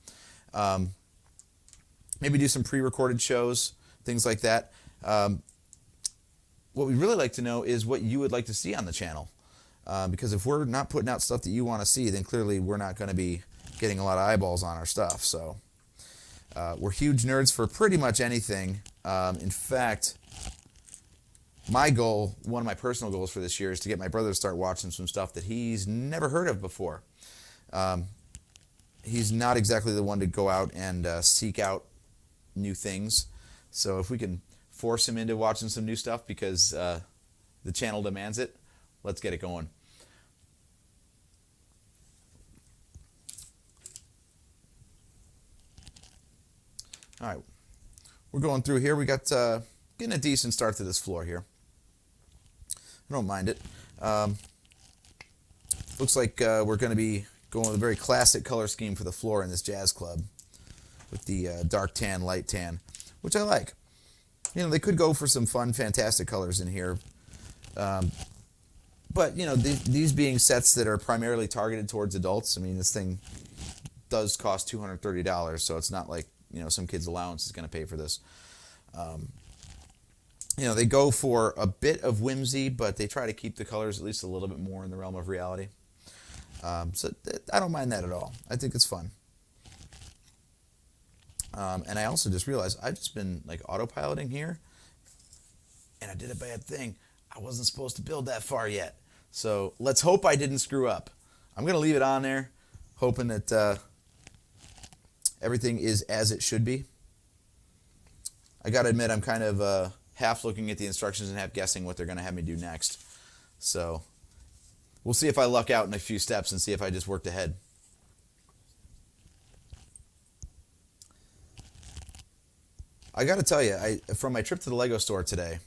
Maybe do some pre-recorded shows, things like that. What we'd really like to know is what you would like to see on the channel. Because if we're not putting out stuff that you want to see, then clearly we're not going to be getting a lot of eyeballs on our stuff. So we're huge nerds for pretty much anything. In fact, my goal, one of my personal goals for this year, is to get my brother to start watching some stuff that he's never heard of before. He's not exactly the one to go out and seek out new things. So if we can force him into watching some new stuff because the channel demands it, let's get it going. All right, we're going through here. We got getting a decent start to this floor here. I don't mind it. Looks like we're going to be going with a very classic color scheme for the floor in this jazz club with the dark tan, light tan, which I like. They could go for some fun, fantastic colors in here. But, these being sets that are primarily targeted towards adults, I mean, this thing does cost $230, so it's not like, some kid's allowance is going to pay for this. They go for a bit of whimsy, but they try to keep the colors at least a little bit more in the realm of reality. So I don't mind that at all. I think it's fun. And I also just realized I've just been like autopiloting here, and I did a bad thing. I wasn't supposed to build that far yet. So let's hope I didn't screw up. I'm going to leave it on there, hoping that everything is as it should be. I got to admit, I'm kind of half looking at the instructions and half guessing what they're going to have me do next. So we'll see if I luck out in a few steps and see if I just worked ahead. I got to tell you, from my trip to the Lego store today,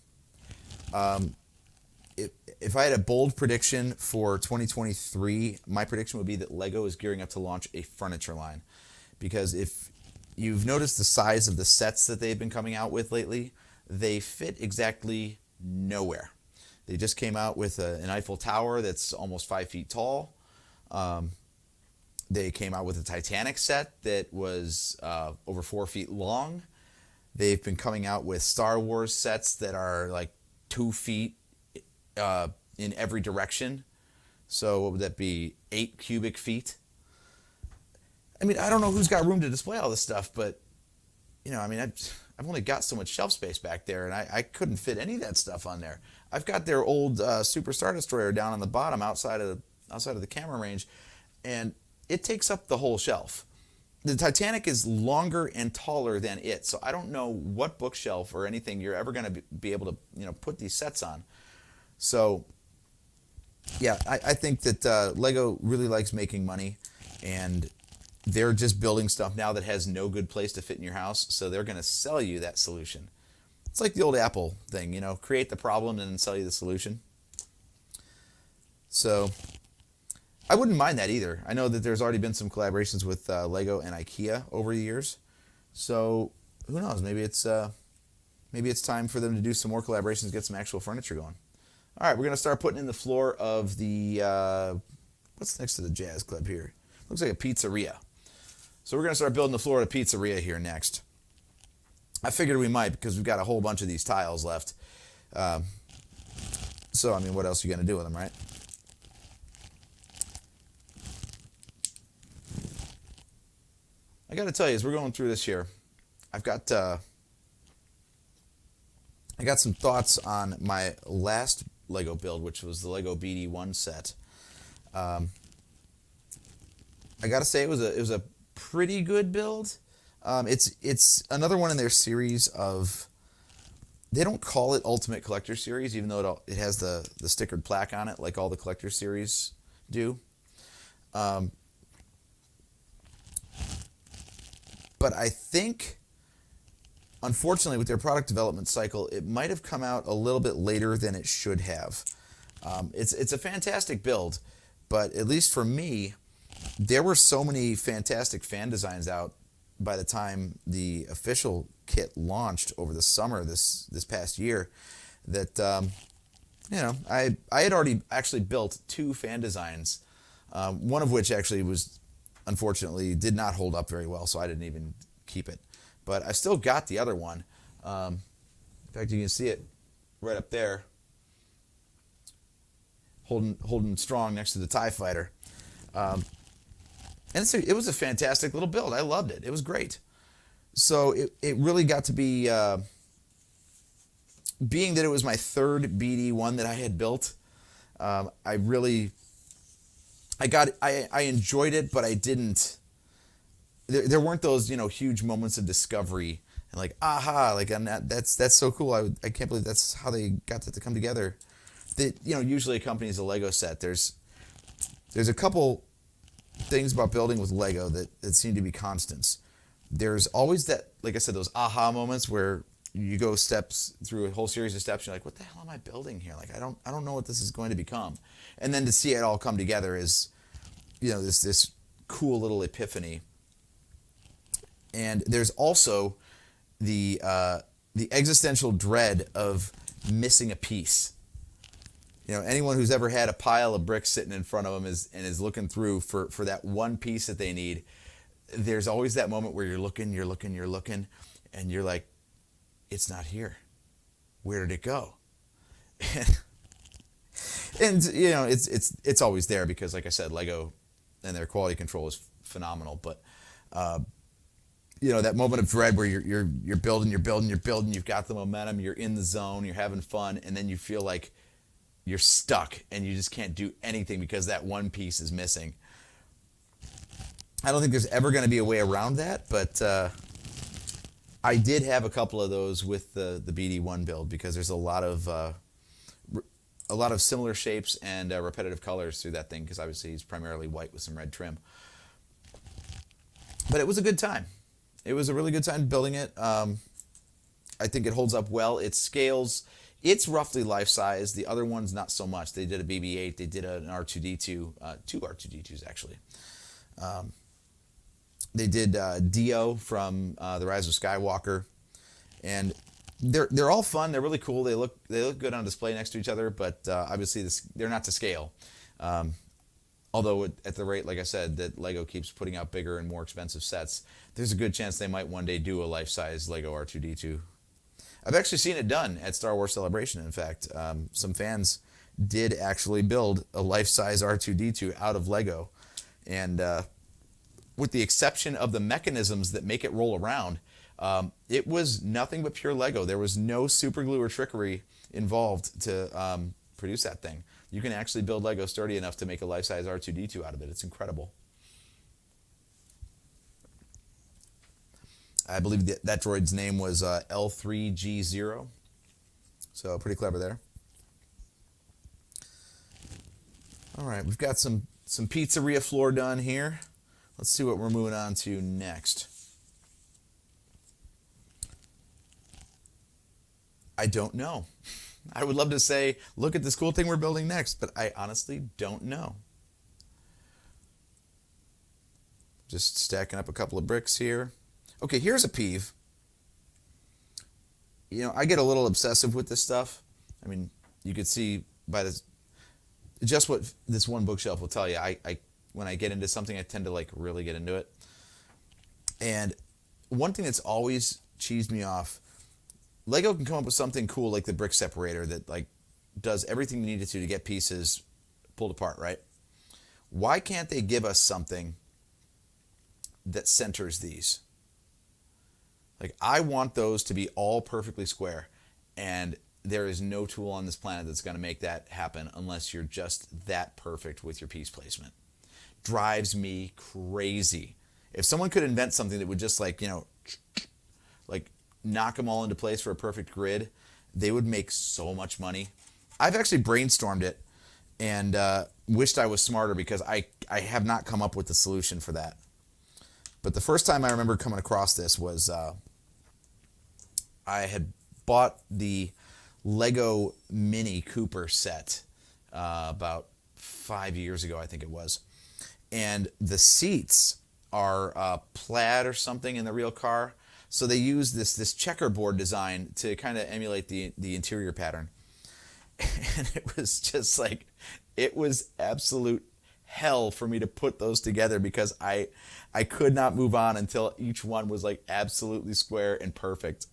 if I had a bold prediction for 2023, my prediction would be that Lego is gearing up to launch a furniture line. Because if you've noticed the size of the sets that they've been coming out with lately, they fit exactly nowhere. They just came out with an Eiffel Tower that's almost 5 feet tall. They came out with a Titanic set that was over 4 feet long. They've been coming out with Star Wars sets that are like 2 feet in every direction. So what would that be? 8 cubic feet? I mean, I don't know who's got room to display all this stuff, but, I've only got so much shelf space back there, and I couldn't fit any of that stuff on there. I've got their old Super Star Destroyer down on the bottom outside of the camera range, and it takes up the whole shelf. The Titanic is longer and taller than it, so I don't know what bookshelf or anything you're ever going to be able to put these sets on. So, yeah, I think that Lego really likes making money, and they're just building stuff now that has no good place to fit in your house, so they're going to sell you that solution. It's like the old Apple thing, create the problem and then sell you the solution. So I wouldn't mind that either. I know that there's already been some collaborations with Lego and IKEA over the years. So who knows? Maybe it's time for them to do some more collaborations, get some actual furniture going. All right, we're going to start putting in the floor of the, what's next to the jazz club here? Looks like a pizzeria. So we're going to start building the floor of the pizzeria here next. I figured we might because we've got a whole bunch of these tiles left. So, what else are you going to do with them, right? I got to tell you, as we're going through this here, I got some thoughts on my last Lego build, which was the Lego BD1 set. I I gotta say it was a pretty good build. It's another one in their series of. They don't call it Ultimate Collector Series, even though it has the stickered plaque on it, like all the Collector Series do. But I think, unfortunately, with their product development cycle, it might have come out a little bit later than it should have. It's a fantastic build, but at least for me, there were so many fantastic fan designs out by the time the official kit launched over the summer this past year that I had already actually built 2 fan designs, one of which actually was unfortunately did not hold up very well, so I didn't even keep it. But I still got the other one. In fact, you can see it right up there, holding strong next to the TIE Fighter. And it was a fantastic little build. I loved it. It was great. So it really got to be, being that it was my third BD1 that I had built, I enjoyed it, but I didn't, there weren't those, huge moments of discovery and like, aha, like that's so cool. I can't believe that's how they got that to come together. That, usually accompanies a Lego set. There's a couple things about building with Lego that seem to be constants. There's always that, like I said, those aha moments where you go steps through a whole series of steps. You're like, what the hell am I building here? Like, I don't know what this is going to become. And then to see it all come together is, this cool little epiphany. And there's also the existential dread of missing a piece. Anyone who's ever had a pile of bricks sitting in front of them is looking through for that one piece that they need. There's always that moment where you're looking, and you're like, it's not here. Where did it go? And it's always there because, like I said, Lego and their quality control is phenomenal. But that moment of dread where you're building, you've got the momentum, you're in the zone, you're having fun, and then you feel like you're stuck and you just can't do anything because that one piece is missing. I don't think there's ever going to be a way around that, but I did have a couple of those with the BD1 build because there's a lot of similar shapes and repetitive colors through that thing because obviously he's primarily white with some red trim. But it was a good time. It was a really good time building it. I think it holds up well. It scales. It's roughly life size. The other one's not so much. They did a BB-8. They did an R2-D2. 2 R2-D2s, actually. They did Dio from The Rise of Skywalker. And they're all fun. They're really cool. They look good on display next to each other, but obviously they're not to scale. Although at the rate, like I said, that Lego keeps putting out bigger and more expensive sets, there's a good chance they might one day do a life-size Lego R2-D2. I've actually seen it done at Star Wars Celebration, in fact. Some fans did actually build a life-size R2-D2 out of Lego. And with the exception of the mechanisms that make it roll around, it was nothing but pure Lego. There was no super glue or trickery involved to produce that thing. You can actually build Lego sturdy enough to make a life-size R2-D2 out of it. It's incredible. I believe that droid's name was L3G0. So pretty clever there. All right, we've got some pizzeria floor done here. Let's see what we're moving on to next. I don't know. I would love to say, look at this cool thing we're building next, but I honestly don't know. Just stacking up a couple of bricks here. Okay, here's a peeve. I get a little obsessive with this stuff. I mean, you could see by this, just what this one bookshelf will tell you. I when I get into something, I tend to really get into it. And one thing that's always cheesed me off, Lego can come up with something cool like the brick separator that does everything you need it to get pieces pulled apart, right? Why can't they give us something that centers these? I want those to be all perfectly square, and there is no tool on this planet that's going to make that happen unless you're just that perfect with your piece placement. drives me crazy. If someone could invent something that would just like, like knock them all into place for a perfect grid, they would make so much money. I've actually brainstormed it and wished I was smarter because I have not come up with the solution for that. But the first time I remember coming across this was I had bought the Lego Mini Cooper set about 5 years ago, I think it was. And the seats are plaid or something in the real car. So they use this checkerboard design to kind of emulate the interior pattern. And it was just like, it was absolute hell for me to put those together because I could not move on until each one was like absolutely square and perfect.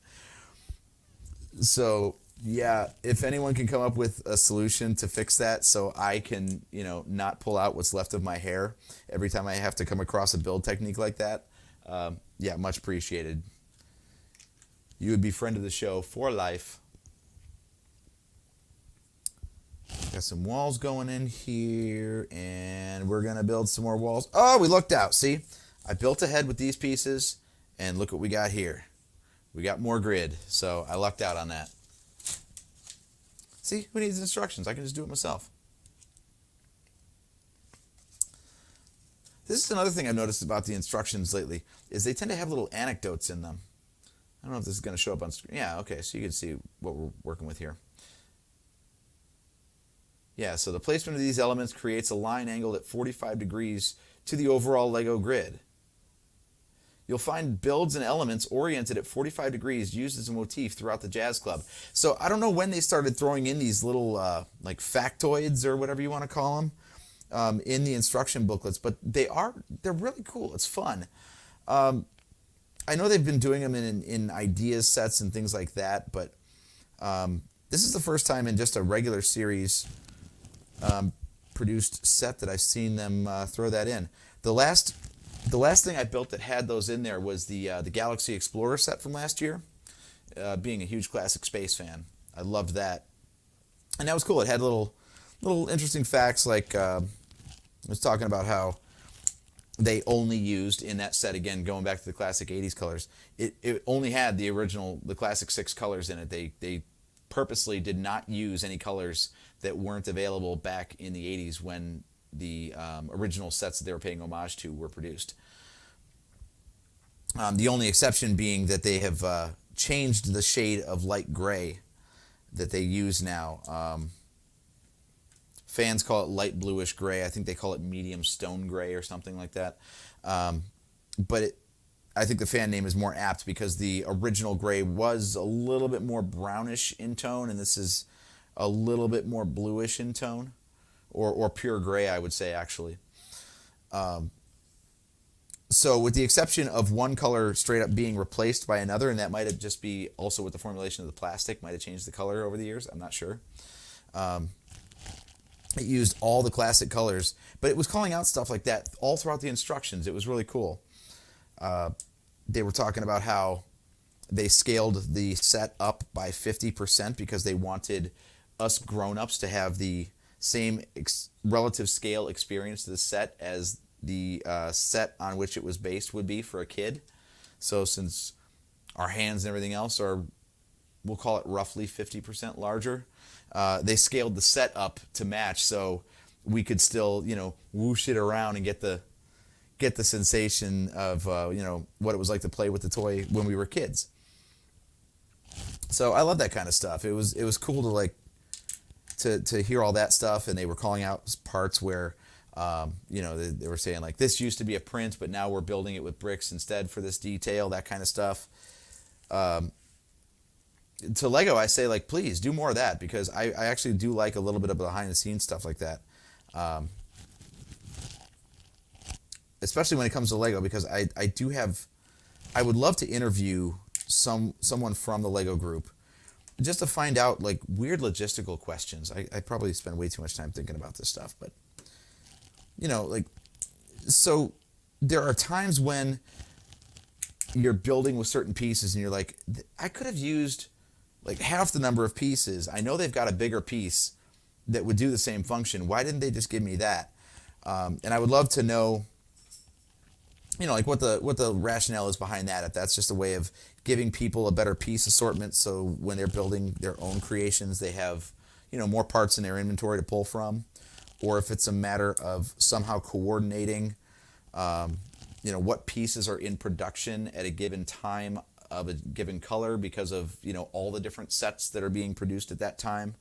So yeah, if anyone can come up with a solution to fix that so I can, not pull out what's left of my hair every time I have to come across a build technique like that, yeah, much appreciated. You would be friend of the show for life. Got some walls going in here, and we're going to build some more walls. Oh, we lucked out. See, I built ahead with these pieces, and look what we got here. We got more grid, so I lucked out on that. See, who needs instructions? I can just do it myself. This is another thing I've noticed about the instructions lately, is they tend to have little anecdotes in them. I don't know if this is going to show up on screen. Yeah, okay, so you can see what we're working with here. Yeah, so the placement of these elements creates a line angled at 45 degrees to the overall Lego grid. You'll find builds and elements oriented at 45 degrees used as a motif throughout the Jazz Club. So I don't know when they started throwing in these little like factoids or whatever you want to call them in the instruction booklets, but they're really cool. It's fun. I know they've been doing them in ideas sets and things like that, but this is the first time in just a regular series produced set that I've seen them throw that in. The last thing I built that had those in there was the Galaxy Explorer set from last year. Being a huge classic space fan, I loved that, and that was cool. It had little interesting facts, like I was talking about how they only used in that set, again going back to the classic 80s colors. It only had the classic 6 colors in it. They purposely did not use any colors that weren't available back in the 80s when the original sets that they were paying homage to were produced. The only exception being that they have changed the shade of light gray that they use now. Fans call it light bluish gray. I think they call it medium stone gray or something like that. But I think the fan name is more apt because the original gray was a little bit more brownish in tone, and this is a little bit more bluish in tone, or pure gray, I would say, actually. So with the exception of one color straight up being replaced by another, and that might have just be also with the formulation of the plastic, might have changed the color over the years, I'm not sure. It used all the classic colors, but it was calling out stuff like that all throughout the instructions. It was really cool. They were talking about how they scaled the set up by 50% because they wanted us grown-ups to have the same relative scale experience to the set as the set on which it was based would be for a kid. So since our hands and everything else are, we'll call it roughly 50% larger, they scaled the set up to match so we could still, whoosh it around and get the sensation of, what it was like to play with the toy when we were kids. So I love that kind of stuff. It was cool to hear all that stuff, and they were calling out parts where, they were saying like, this used to be a print, but now we're building it with bricks instead for this detail, that kind of stuff. To Lego, I say, like, please do more of that, because I actually do like a little bit of behind-the-scenes stuff like that. Especially when it comes to Lego, because I would love to interview someone from the Lego group just to find out, like, weird logistical questions. I probably spend way too much time thinking about this stuff, but, so there are times when you're building with certain pieces and you're like, I could have used like half the number of pieces. I know they've got a bigger piece that would do the same function. Why didn't they just give me that? And I would love to know, like what the rationale is behind that. If that's just a way of giving people a better piece assortment, so when they're building their own creations, they have, more parts in their inventory to pull from, or if it's a matter of somehow coordinating, what pieces are in production at a given time of a given color because of, all the different sets that are being produced at that time.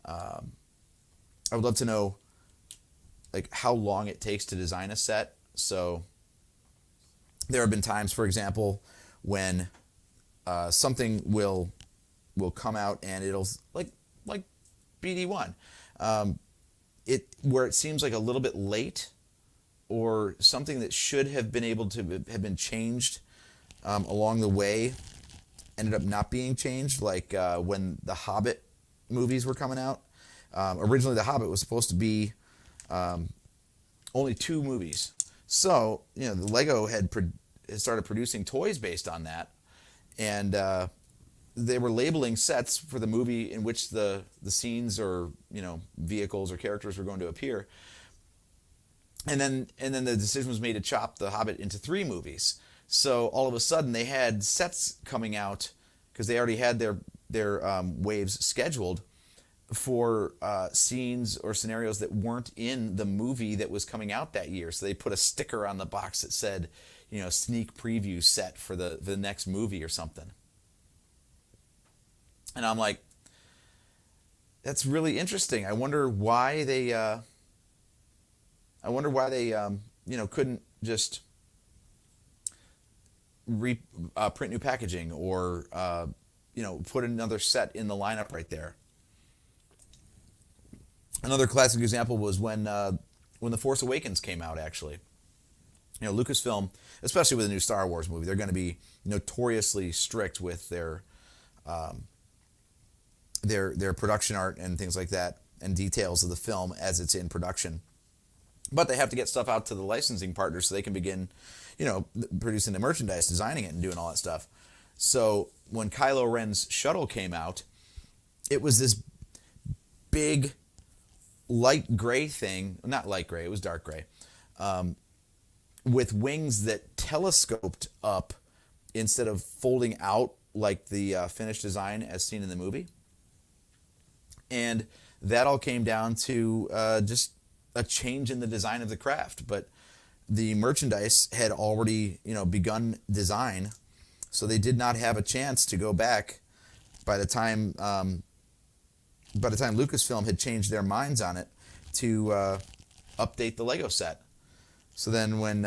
I would love to know, like, how long it takes to design a set. So there have been times, for example, when something will come out and it'll like BD1, where it seems like a little bit late, or something that should have been able to have been changed along the way ended up not being changed. Like when the Hobbit movies were coming out, originally the Hobbit was supposed to be only 2 movies. So, the Lego had started producing toys based on that, and they were labeling sets for the movie in which the scenes or, vehicles or characters were going to appear. And then the decision was made to chop the Hobbit into 3 movies. So all of a sudden they had sets coming out, because they already had their waves scheduled for scenes or scenarios that weren't in the movie that was coming out that year. So they put a sticker on the box that said, sneak preview set for the next movie or something. And I'm like, that's really interesting. I wonder why they couldn't just print new packaging, or put another set in the lineup right there. Another classic example was when The Force Awakens came out, actually. Lucasfilm, especially with a new Star Wars movie, they're going to be notoriously strict with their production art and things like that, and details of the film as it's in production. But they have to get stuff out to the licensing partners so they can begin, producing the merchandise, designing it, and doing all that stuff. So when Kylo Ren's shuttle came out, it was this big light gray thing, not light gray, it was dark gray, with wings that telescoped up instead of folding out like the finished design as seen in the movie. And that all came down to just a change in the design of the craft. But the merchandise had already, begun design, so they did not have a chance to go back by the time Lucasfilm had changed their minds on it to update the Lego set. So then when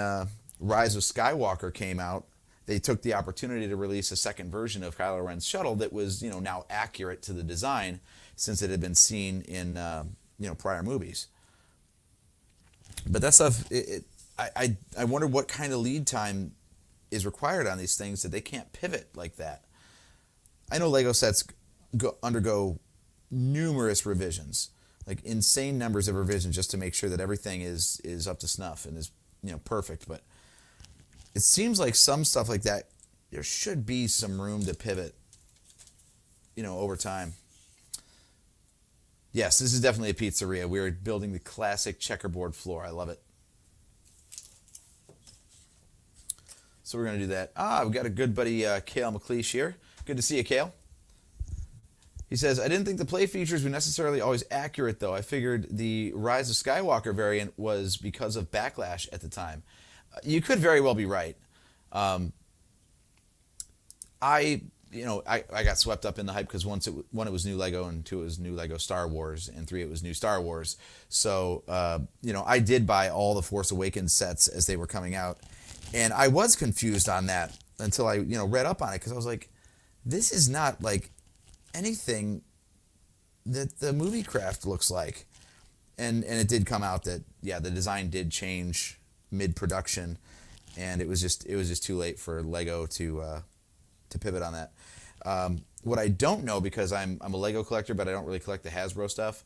Rise of Skywalker came out, they took the opportunity to release a second version of Kylo Ren's shuttle that was, now accurate to the design, since it had been seen in, prior movies. But that stuff, I wonder what kind of lead time is required on these things that they can't pivot like that. I know Lego sets undergo numerous revisions, like insane numbers of revisions, just to make sure that everything is up to snuff and is perfect. But it seems like some stuff like that, there should be some room to pivot, over time. Yes, this is definitely a pizzeria. We're building the classic checkerboard floor. I love it. So we're going to do that. We've got a good buddy, Cale McLeish here. Good to see you, Cale. He says, I didn't think the play features were necessarily always accurate, though. I figured the Rise of Skywalker variant was because of backlash at the time. You could very well be right. I got swept up in the hype because one, it was new Lego, and 2, it was new Lego Star Wars, and 3, it was new Star Wars. So, I did buy all the Force Awakens sets as they were coming out. And I was confused on that until I, read up on it, because I was like, this is not like anything that the movie craft looks like. And it did come out that, yeah, the design did change mid-production, and it was just too late for Lego to pivot on that. What I don't know, because I'm a Lego collector, but I don't really collect the Hasbro stuff.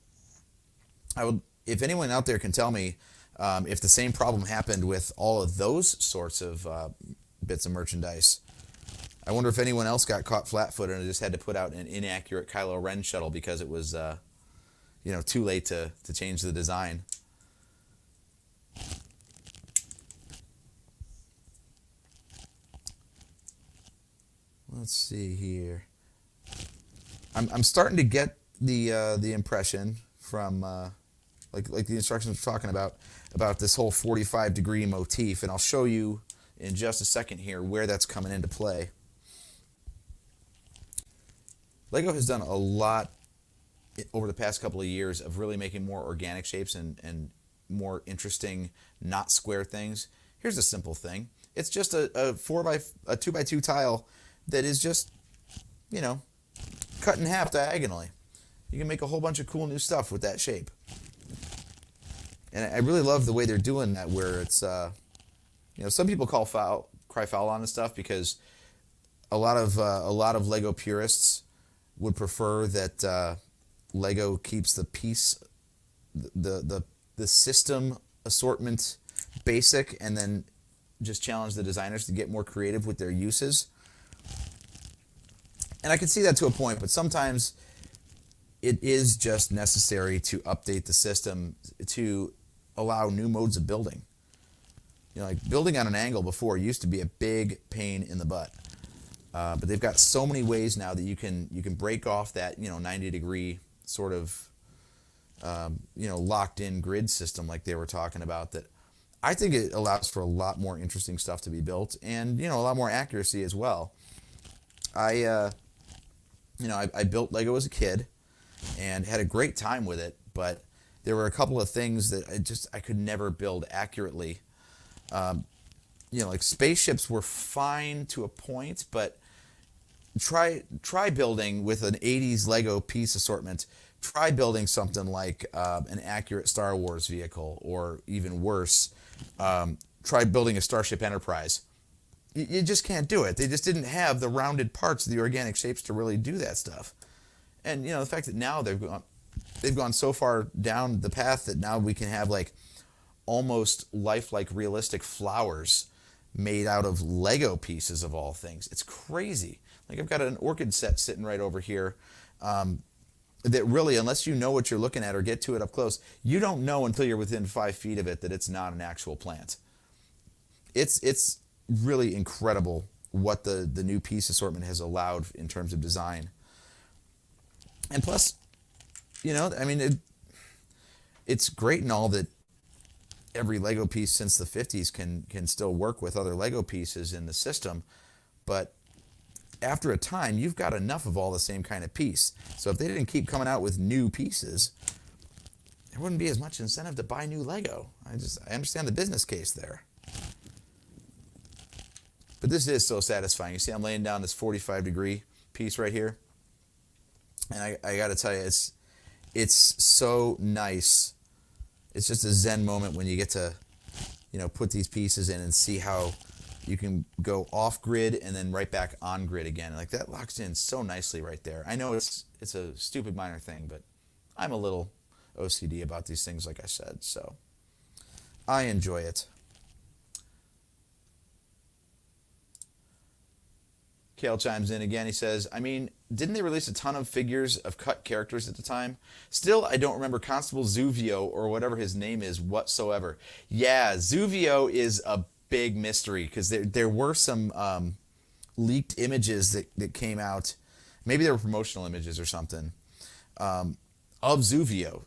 If anyone out there can tell me if the same problem happened with all of those sorts of bits of merchandise. I wonder if anyone else got caught flat-footed and just had to put out an inaccurate Kylo Ren shuttle because it was too late to change the design. let's see here. I'm starting to get the impression from like the instructions we're talking about this whole 45-degree motif, and I'll show you in just a second here where that's coming into play. Lego has done a lot over the past couple of years of really making more organic shapes and more interesting, not square things. Here's a simple thing. It's just a 2x2 tile that is just, you know, cut in half diagonally. You can make a whole bunch of cool new stuff with that shape. And I really love the way they're doing that, where it's, you know, some people cry foul on this stuff because a lot of Lego purists would prefer that Lego keeps the piece, the system assortment basic, and then just challenge the designers to get more creative with their uses. And I can see that to a point, but sometimes it is just necessary to update the system to allow new modes of building. You know, like building on an angle before used to be a big pain in the butt. But they've got so many ways now that you can break off that, you know, 90-degree sort of you know, locked in grid system like they were talking about, that I think it allows for a lot more interesting stuff to be built, and, you know, a lot more accuracy as well. I built Lego as a kid and had a great time with it, but there were a couple of things that I could never build accurately. You know, like spaceships were fine to a point, but try building with an 80s Lego piece assortment. Try building something like an accurate Star Wars vehicle, or even worse, try building a Starship Enterprise. You just can't do it. They just didn't have the rounded parts of the organic shapes to really do that stuff. And, you know, the fact that now they've gone so far down the path that now we can have like almost lifelike realistic flowers made out of Lego pieces of all things. It's crazy. Like, I've got an orchid set sitting right over here that really, unless you know what you're looking at or get to it up close, you don't know until you're within 5 feet of it that it's not an actual plant. It's really incredible what the new piece assortment has allowed in terms of design. And plus, you know, I mean, it's great and all that every Lego piece since the 50s can still work with other Lego pieces in the system, but after a time, you've got enough of all the same kind of piece. So if they didn't keep coming out with new pieces, there wouldn't be as much incentive to buy new Lego. I understand the business case there. But this is so satisfying. You see, I'm laying down this 45-degree piece right here, and I got to tell you, it's so nice. It's just a zen moment when you get to, you know, put these pieces in and see how you can go off grid and then right back on grid again. Like, that locks in so nicely right there. I know it's a stupid minor thing, but I'm a little OCD about these things, like I said, so I enjoy it. Kale chimes in again. He says, I mean, didn't they release a ton of figures of cut characters at the time? Still, I don't remember Constable Zuvio or whatever his name is whatsoever. Yeah, Zuvio is a big mystery, because there were some leaked images that came out. Maybe they were promotional images or something of Zuvio.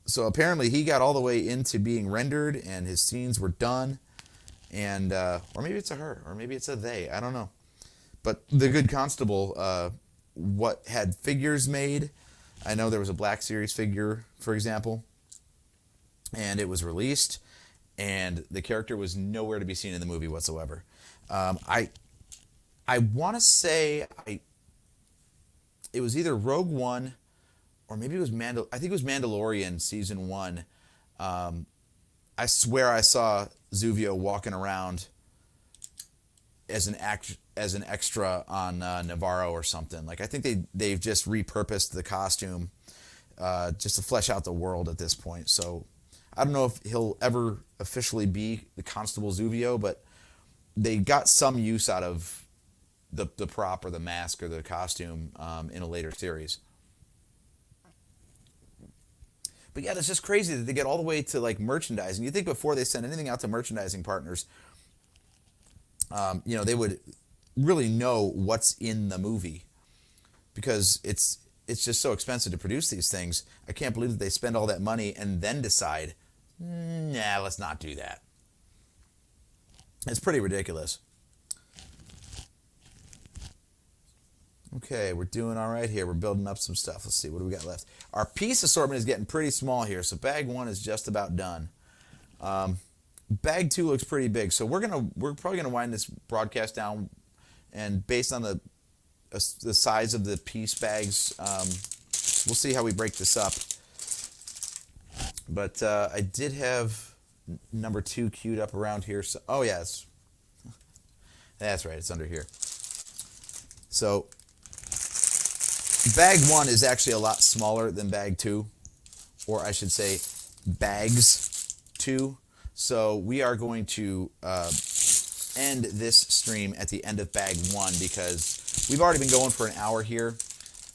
So apparently he got all the way into being rendered and his scenes were done. And or maybe it's a her, or maybe it's a they. I don't know. But the good constable, what had figures made. I know there was a Black Series figure, for example, and it was released, and the character was nowhere to be seen in the movie whatsoever. I want to say it was either Rogue One, or maybe it was I think it was Mandalorian Season 1. I swear I saw Zuvio walking around as an extra on Navarro or something. Like, I think they've just repurposed the costume just to flesh out the world at this point. So I don't know if he'll ever officially be the Constable Zuvio, but they got some use out of the prop or the mask or the costume in a later series. But yeah, it's just crazy that they get all the way to like merchandising. You think before they send anything out to merchandising partners, you know, they would really know what's in the movie because it's just so expensive to produce these things. I can't believe that they spend all that money and then decide, nah, let's not do that. It's pretty ridiculous. Okay, we're doing all right here. We're building up some stuff. Let's see, what do we got left? Our piece assortment is getting pretty small here, so bag 1 is just about done. Bag 2 looks pretty big, so we're probably gonna wind this broadcast down, and based on the size of the piece bags, we'll see how we break this up. But I did have number 2 queued up around here. So, oh yes, that's right. It's under here. So bag 1 is actually a lot smaller than bag 2, or I should say bags 2. So we are going to end this stream at the end of bag 1 because we've already been going for an hour here.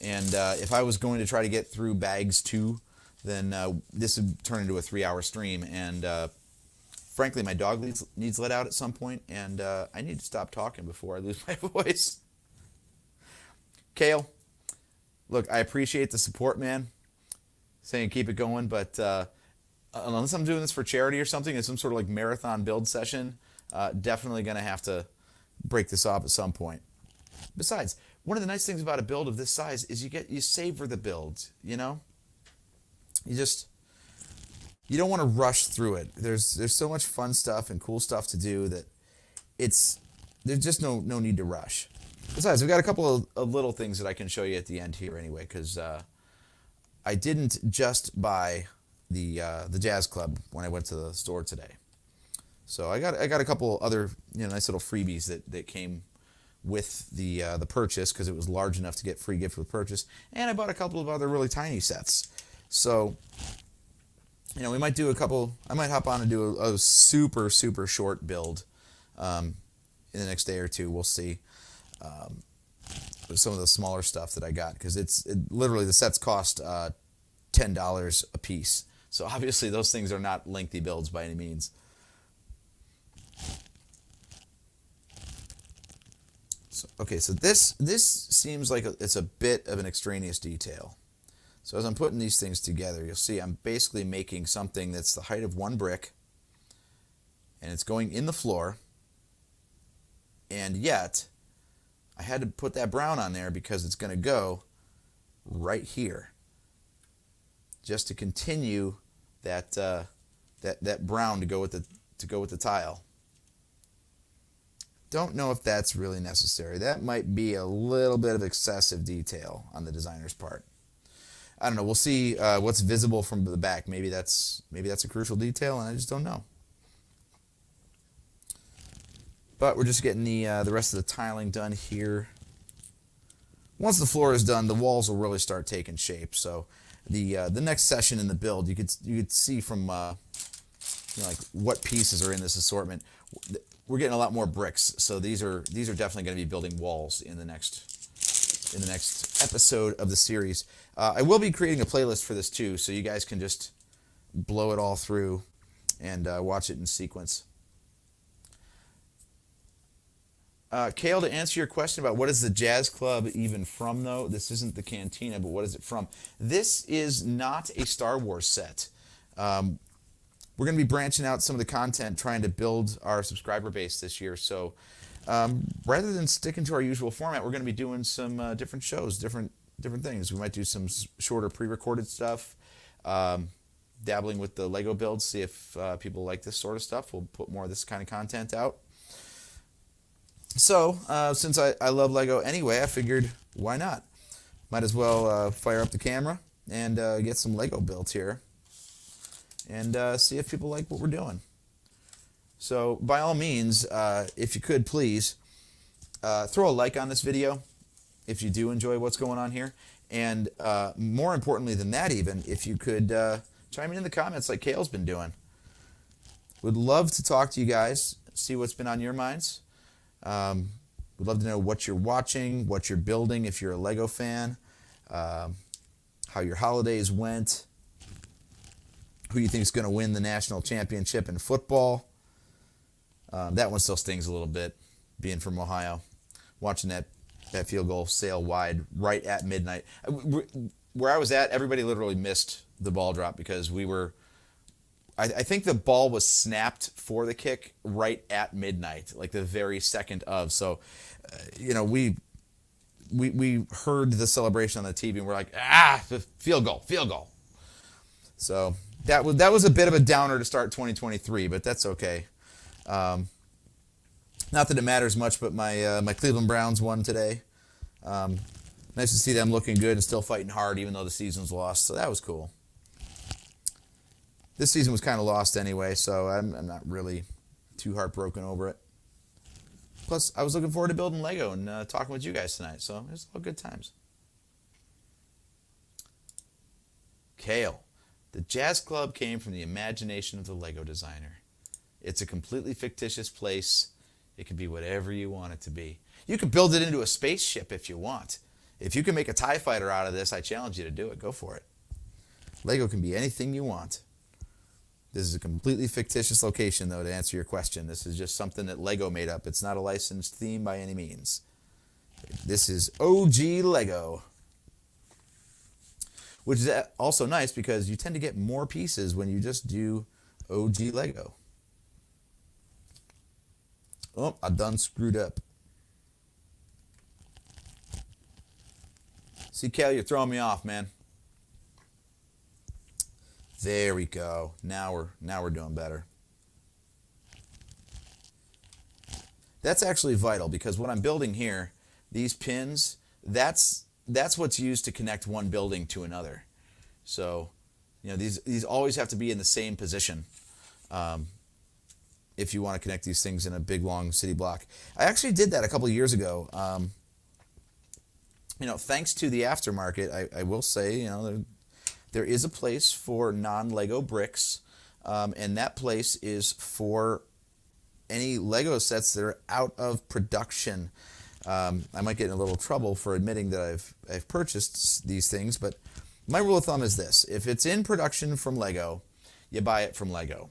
And if I was going to try to get through bags 2, then this would turn into a 3-hour stream. And frankly, my dog needs let out at some point, and I need to stop talking before I lose my voice. Kale, look, I appreciate the support, man. Saying keep it going, but unless I'm doing this for charity or something, it's some sort of like marathon build session, definitely going to have to break this off at some point. Besides, one of the nice things about a build of this size is you savor the build, you know? You don't want to rush through it. There's so much fun stuff and cool stuff to do that there's just no need to rush. Besides, we've got a couple of little things that I can show you at the end here anyway, because I didn't just buy the Jazz Club when I went to the store today. So I got a couple other nice little freebies that came with the purchase because it was large enough to get free gift with purchase, and I bought a couple of other really tiny sets. So we might do a couple. I might hop on and do a super short build in the next day or two. We'll see. Some of the smaller stuff that I got because literally the sets cost $10 a piece. So obviously those things are not lengthy builds by any means. So this seems like it's a bit of an extraneous detail. So as I'm putting these things together, you'll see I'm basically making something that's the height of one brick, and it's going in the floor, and yet I had to put that brown on there because it's going to go right here, just to continue that brown to go with the tile. Don't know if that's really necessary. That might be a little bit of excessive detail on the designer's part. I don't know. We'll see what's visible from the back. Maybe that's a crucial detail, and I just don't know. But we're just getting the rest of the tiling done here. Once the floor is done, the walls will really start taking shape. So the next session in the build, you could see from like what pieces are in this assortment. We're getting a lot more bricks, so these are definitely going to be building walls in the next episode of the series. I will be creating a playlist for this too, so you guys can just blow it all through and watch it in sequence. Kale, to answer your question about what is the Jazz Club even from, though, this isn't the Cantina, but what is it from? This is not a Star Wars set. We're going to be branching out some of the content, trying to build our subscriber base this year. So rather than sticking to our usual format, we're going to be doing some different shows, different things. We might do some shorter pre-recorded stuff, dabbling with the Lego builds, see if people like this sort of stuff. We'll put more of this kind of content out. So since I love Lego anyway, I figured why not? Might as well fire up the camera and get some Lego built here. And see if people like what we're doing. So by all means, if you could please throw a like on this video if you do enjoy what's going on here. And more importantly than that even, if you could chime in the comments like Kale's been doing. Would love to talk to you guys, see what's been on your minds. Would love to know what you're watching, what you're building if you're a Lego fan, how your holidays went, who you think is going to win the national championship in football. That one still stings a little bit, being from Ohio. watching that field goal sail wide right at midnight. Where I was at, everybody literally missed the ball drop because we were. I think the ball was snapped for the kick right at midnight, like the very second of. So, we heard the celebration on the TV and we're like, field goal. So that was a bit of a downer to start 2023, but that's okay. Not that it matters much, but my Cleveland Browns won today. Nice to see them looking good and still fighting hard, even though the season's lost. So that was cool. This season was kind of lost anyway, so I'm not really too heartbroken over it. Plus, I was looking forward to building Lego and talking with you guys tonight, so it was all good times. Kale. The Jazz Club came from the imagination of the Lego designer. It's a completely fictitious place. It can be whatever you want it to be. You can build it into a spaceship if you want. If you can make a TIE fighter out of this, I challenge you to do it. Go for it. Lego can be anything you want. This is a completely fictitious location, though, to answer your question. This is just something that Lego made up. It's not a licensed theme by any means. This is OG Lego. Which is also nice because you tend to get more pieces when you just do OG Lego. Oh, I done screwed up. See, Cal, you're throwing me off, man. There we go. Now we're doing better. That's actually vital because what I'm building here, these pins, that's what's used to connect one building to another. So, these always have to be in the same position if you want to connect these things in a big, long city block. I actually did that a couple of years ago. Thanks to the aftermarket, I will say, there is a place for non-Lego bricks, and that place is for any Lego sets that are out of production. I might get in a little trouble for admitting that I've purchased these things, but my rule of thumb is this. If it's in production from Lego, you buy it from Lego.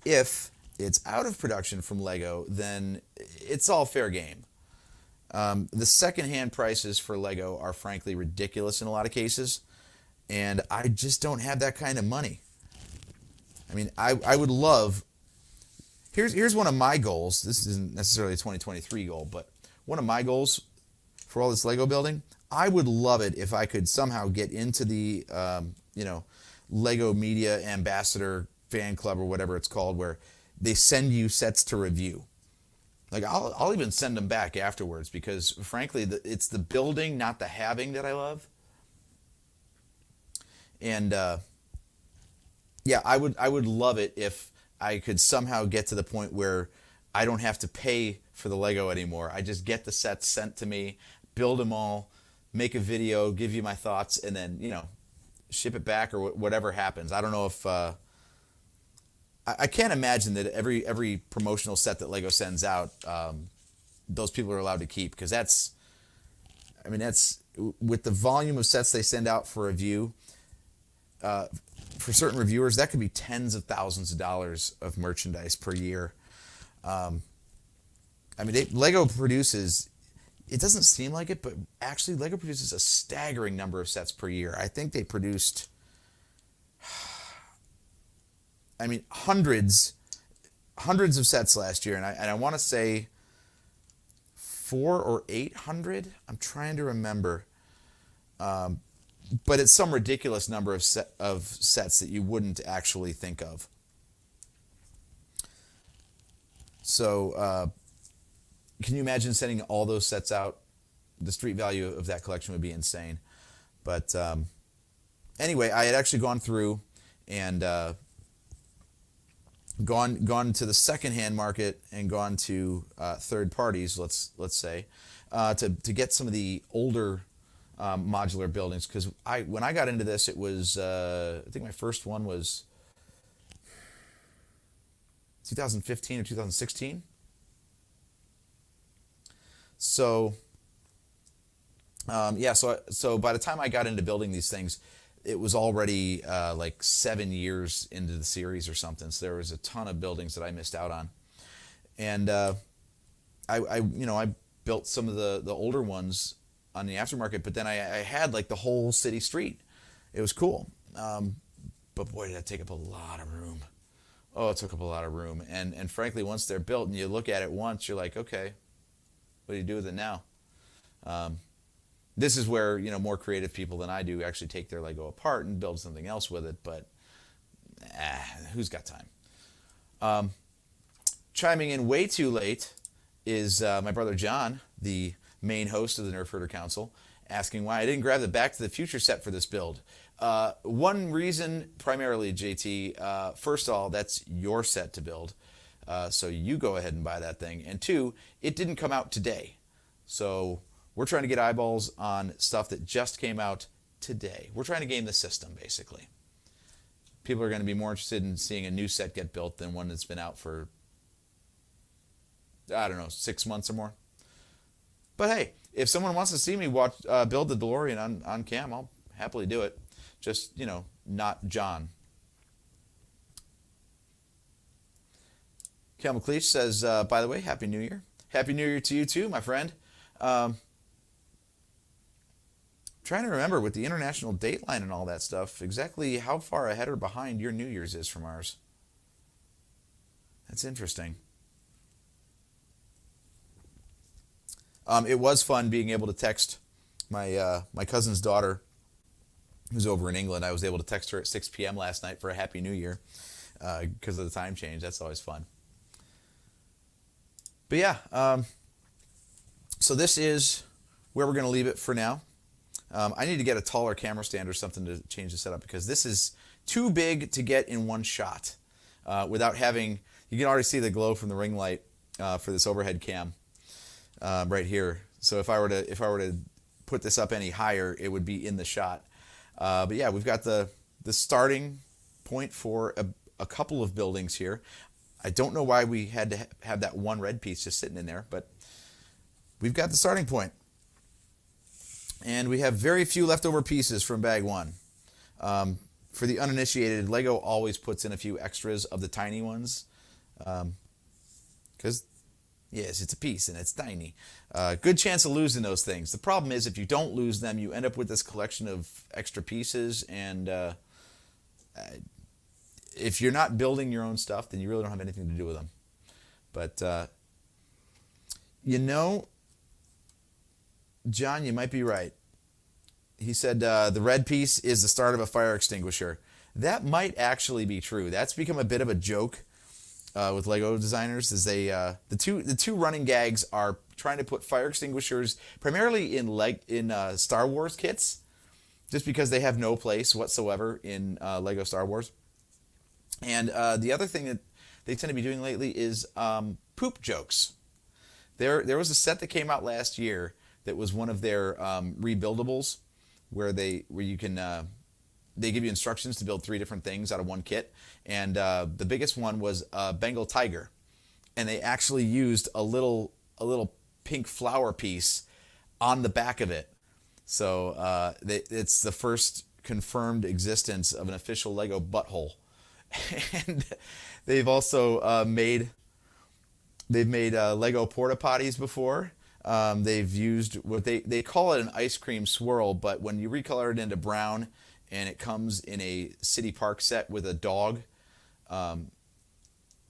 If it's out of production from Lego, then it's all fair game. The secondhand prices for Lego are frankly ridiculous in a lot of cases, and I just don't have that kind of money. I mean, I would love... Here's one of my goals. This isn't necessarily a 2023 goal, but one of my goals for all this Lego building, I would love it if I could somehow get into the, Lego Media Ambassador fan club or whatever it's called, where they send you sets to review. Like, I'll even send them back afterwards because, frankly, it's the building, not the having, that I love. And I would love it if I could somehow get to the point where I don't have to pay for the Lego anymore. I just get the sets sent to me, build them all, make a video, give you my thoughts, and then, ship it back or whatever happens. I don't know if... I can't imagine that every promotional set that Lego sends out, those people are allowed to keep, because that's with the volume of sets they send out for review, for certain reviewers, that could be tens of thousands of dollars of merchandise per year. Lego produces, it doesn't seem like it, but actually Lego produces a staggering number of sets per year. I think they produced, hundreds of sets last year, and I want to say 400 or 800. I'm trying to remember. But it's some ridiculous number of sets that you wouldn't actually think of. So, can you imagine sending all those sets out? The street value of that collection would be insane. But anyway, I had actually gone through and gone to the secondhand market and gone to third parties, let's say, to get some of the older modular buildings, because when I got into this, it was I think my first one was 2015 or 2016. So so by the time I got into building these things, it was already like 7 years into the series or something. So there was a ton of buildings that I missed out on, and I built some of the older ones on the aftermarket, but then I had like the whole city street. It was cool. But boy, did that take up a lot of room. Oh, it took up a lot of room. And frankly, once they're built and you look at it once, you're like, okay, what do you do with it now? This is where, more creative people than I do actually take their Lego apart and build something else with it. But who's got time? Chiming in way too late is my brother John, the main host of the Nerf Herder Council, asking why I didn't grab the Back to the Future set for this build. One reason, primarily, JT, first of all, that's your set to build. So you go ahead and buy that thing. And two, it didn't come out today. So we're trying to get eyeballs on stuff that just came out today. We're trying to game the system, basically. People are going to be more interested in seeing a new set get built than one that's been out for, I don't know, 6 months or more. But hey, if someone wants to see me build the DeLorean on cam, I'll happily do it. Just, not John. Cal McLeish says, by the way, Happy New Year. Happy New Year to you too, my friend. Trying to remember with the international dateline and all that stuff, exactly how far ahead or behind your New Year's is from ours. That's interesting. It was fun being able to text my cousin's daughter, who's over in England. I was able to text her at 6 p.m. last night for a Happy New Year because of the time change. That's always fun. But yeah, so this is where we're going to leave it for now. I need to get a taller camera stand or something to change the setup because this is too big to get in one shot without having. You can already see the glow from the ring light for this overhead cam right here. So if I were to put this up any higher, it would be in the shot. But yeah, we've got the starting point for a couple of buildings here. I don't know why we had to have that one red piece just sitting in there, but we've got the starting point. And we have very few leftover pieces from bag one. For the uninitiated, Lego always puts in a few extras of the tiny ones. Because, yes, it's a piece and it's tiny. Good chance of losing those things. The problem is if you don't lose them, you end up with this collection of extra pieces. And if you're not building your own stuff, then you really don't have anything to do with them. But, John, you might be right. He said the red piece is the start of a fire extinguisher. That might actually be true. That's become a bit of a joke with Lego designers. Is the two running gags are trying to put fire extinguishers primarily in Star Wars kits, just because they have no place whatsoever in Lego Star Wars. And the other thing that they tend to be doing lately is poop jokes. There was a set that came out last year that was one of their rebuildables, where you can they give you instructions to build 3 different things out of one kit, and the biggest one was a Bengal tiger, and they actually used a little pink flower piece on the back of it. So it's the first confirmed existence of an official Lego butthole, and they've also made Lego porta potties before. They've used what they call it an ice cream swirl, but when you recolor it into brown and it comes in a city park set with a dog, and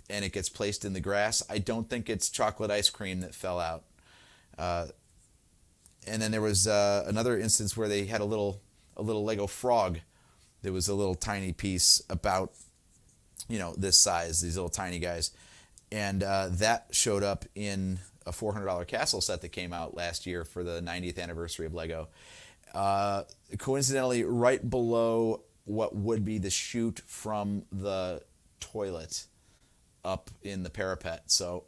it gets placed in the grass, I don't think it's chocolate ice cream that fell out. And then there was another instance where they had a little Lego frog. There was a little tiny piece about this size, these little tiny guys, and that showed up in a $400 castle set that came out last year for the 90th anniversary of Lego. Coincidentally, right below what would be the chute from the toilet up in the parapet. So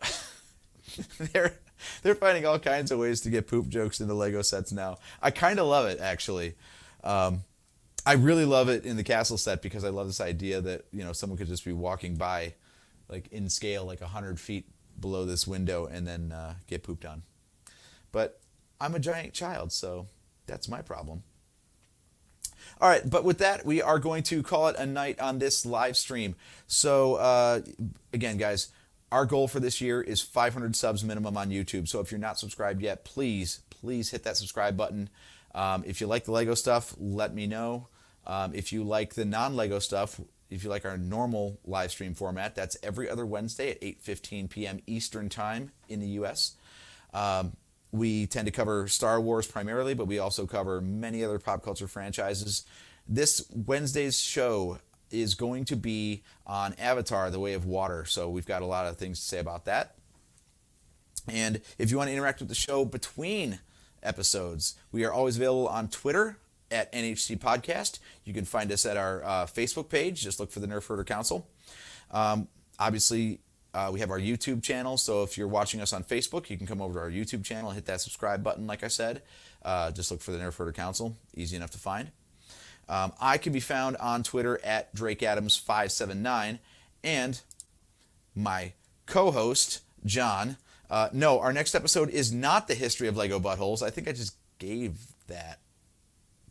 they're finding all kinds of ways to get poop jokes into Lego sets now. I kind of love it, actually. I really love it in the castle set because I love this idea that someone could just be walking by, like in scale, like 100 feet below this window, and then get pooped on. But I'm a giant child, so that's my problem. All right, but with that, we are going to call it a night on this live stream. So again, guys, Our goal for this year is 500 subs minimum on YouTube. So if you're not subscribed yet, please hit that subscribe button. If you like the Lego stuff, let me know. If you like the non-Lego stuff, if you like our normal live stream format, that's every other Wednesday at 8:15 p.m. Eastern Time in the U.S. We tend to cover Star Wars primarily, but we also cover many other pop culture franchises. This Wednesday's show is going to be on Avatar, The Way of Water, so we've got a lot of things to say about that. And if you want to interact with the show between episodes, we are always available on Twitter at NHC Podcast. You can find us at our Facebook page. Just look for the Nerf Herder Council. Obviously, we have our YouTube channel, so if you're watching us on Facebook, you can come over to our YouTube channel and hit that subscribe button, like I said. Just look for the Nerf Herder Council. Easy enough to find. I can be found on Twitter at DrakeAdams579, and my co-host, John. No, our next episode is not the history of Lego buttholes. I think I just gave that.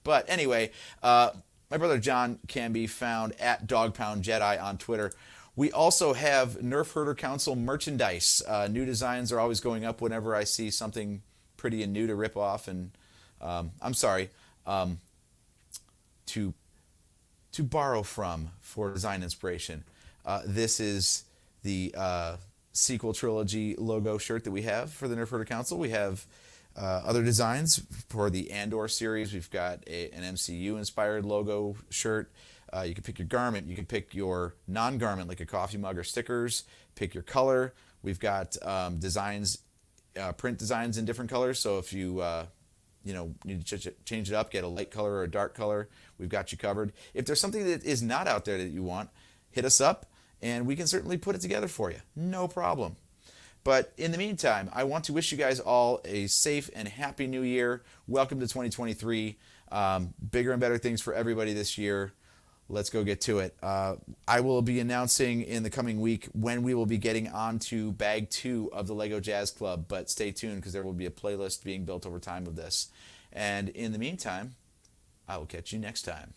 But anyway, my brother John can be found at DogPoundJedi on Twitter. We also have Nerf Herder Council merchandise. New designs are always going up whenever I see something pretty and new to rip off. And to borrow from for design inspiration. This is the sequel trilogy logo shirt that we have for the Nerf Herder Council. We have other designs for the Andor series. We've got an MCU-inspired logo shirt. You can pick your garment. You can pick your non-garment, like a coffee mug or stickers. Pick your color. We've got designs, print designs in different colors. So if you need to change it up, get a light color or a dark color, we've got you covered. If there's something that is not out there that you want, hit us up, and we can certainly put it together for you. No problem. But in the meantime, I want to wish you guys all a safe and happy new year. Welcome to 2023. Bigger and better things for everybody this year. Let's go get to it. I will be announcing in the coming week when we will be getting on to Bag 2 of the Lego Jazz Club, but stay tuned because there will be a playlist being built over time of this. And in the meantime, I will catch you next time.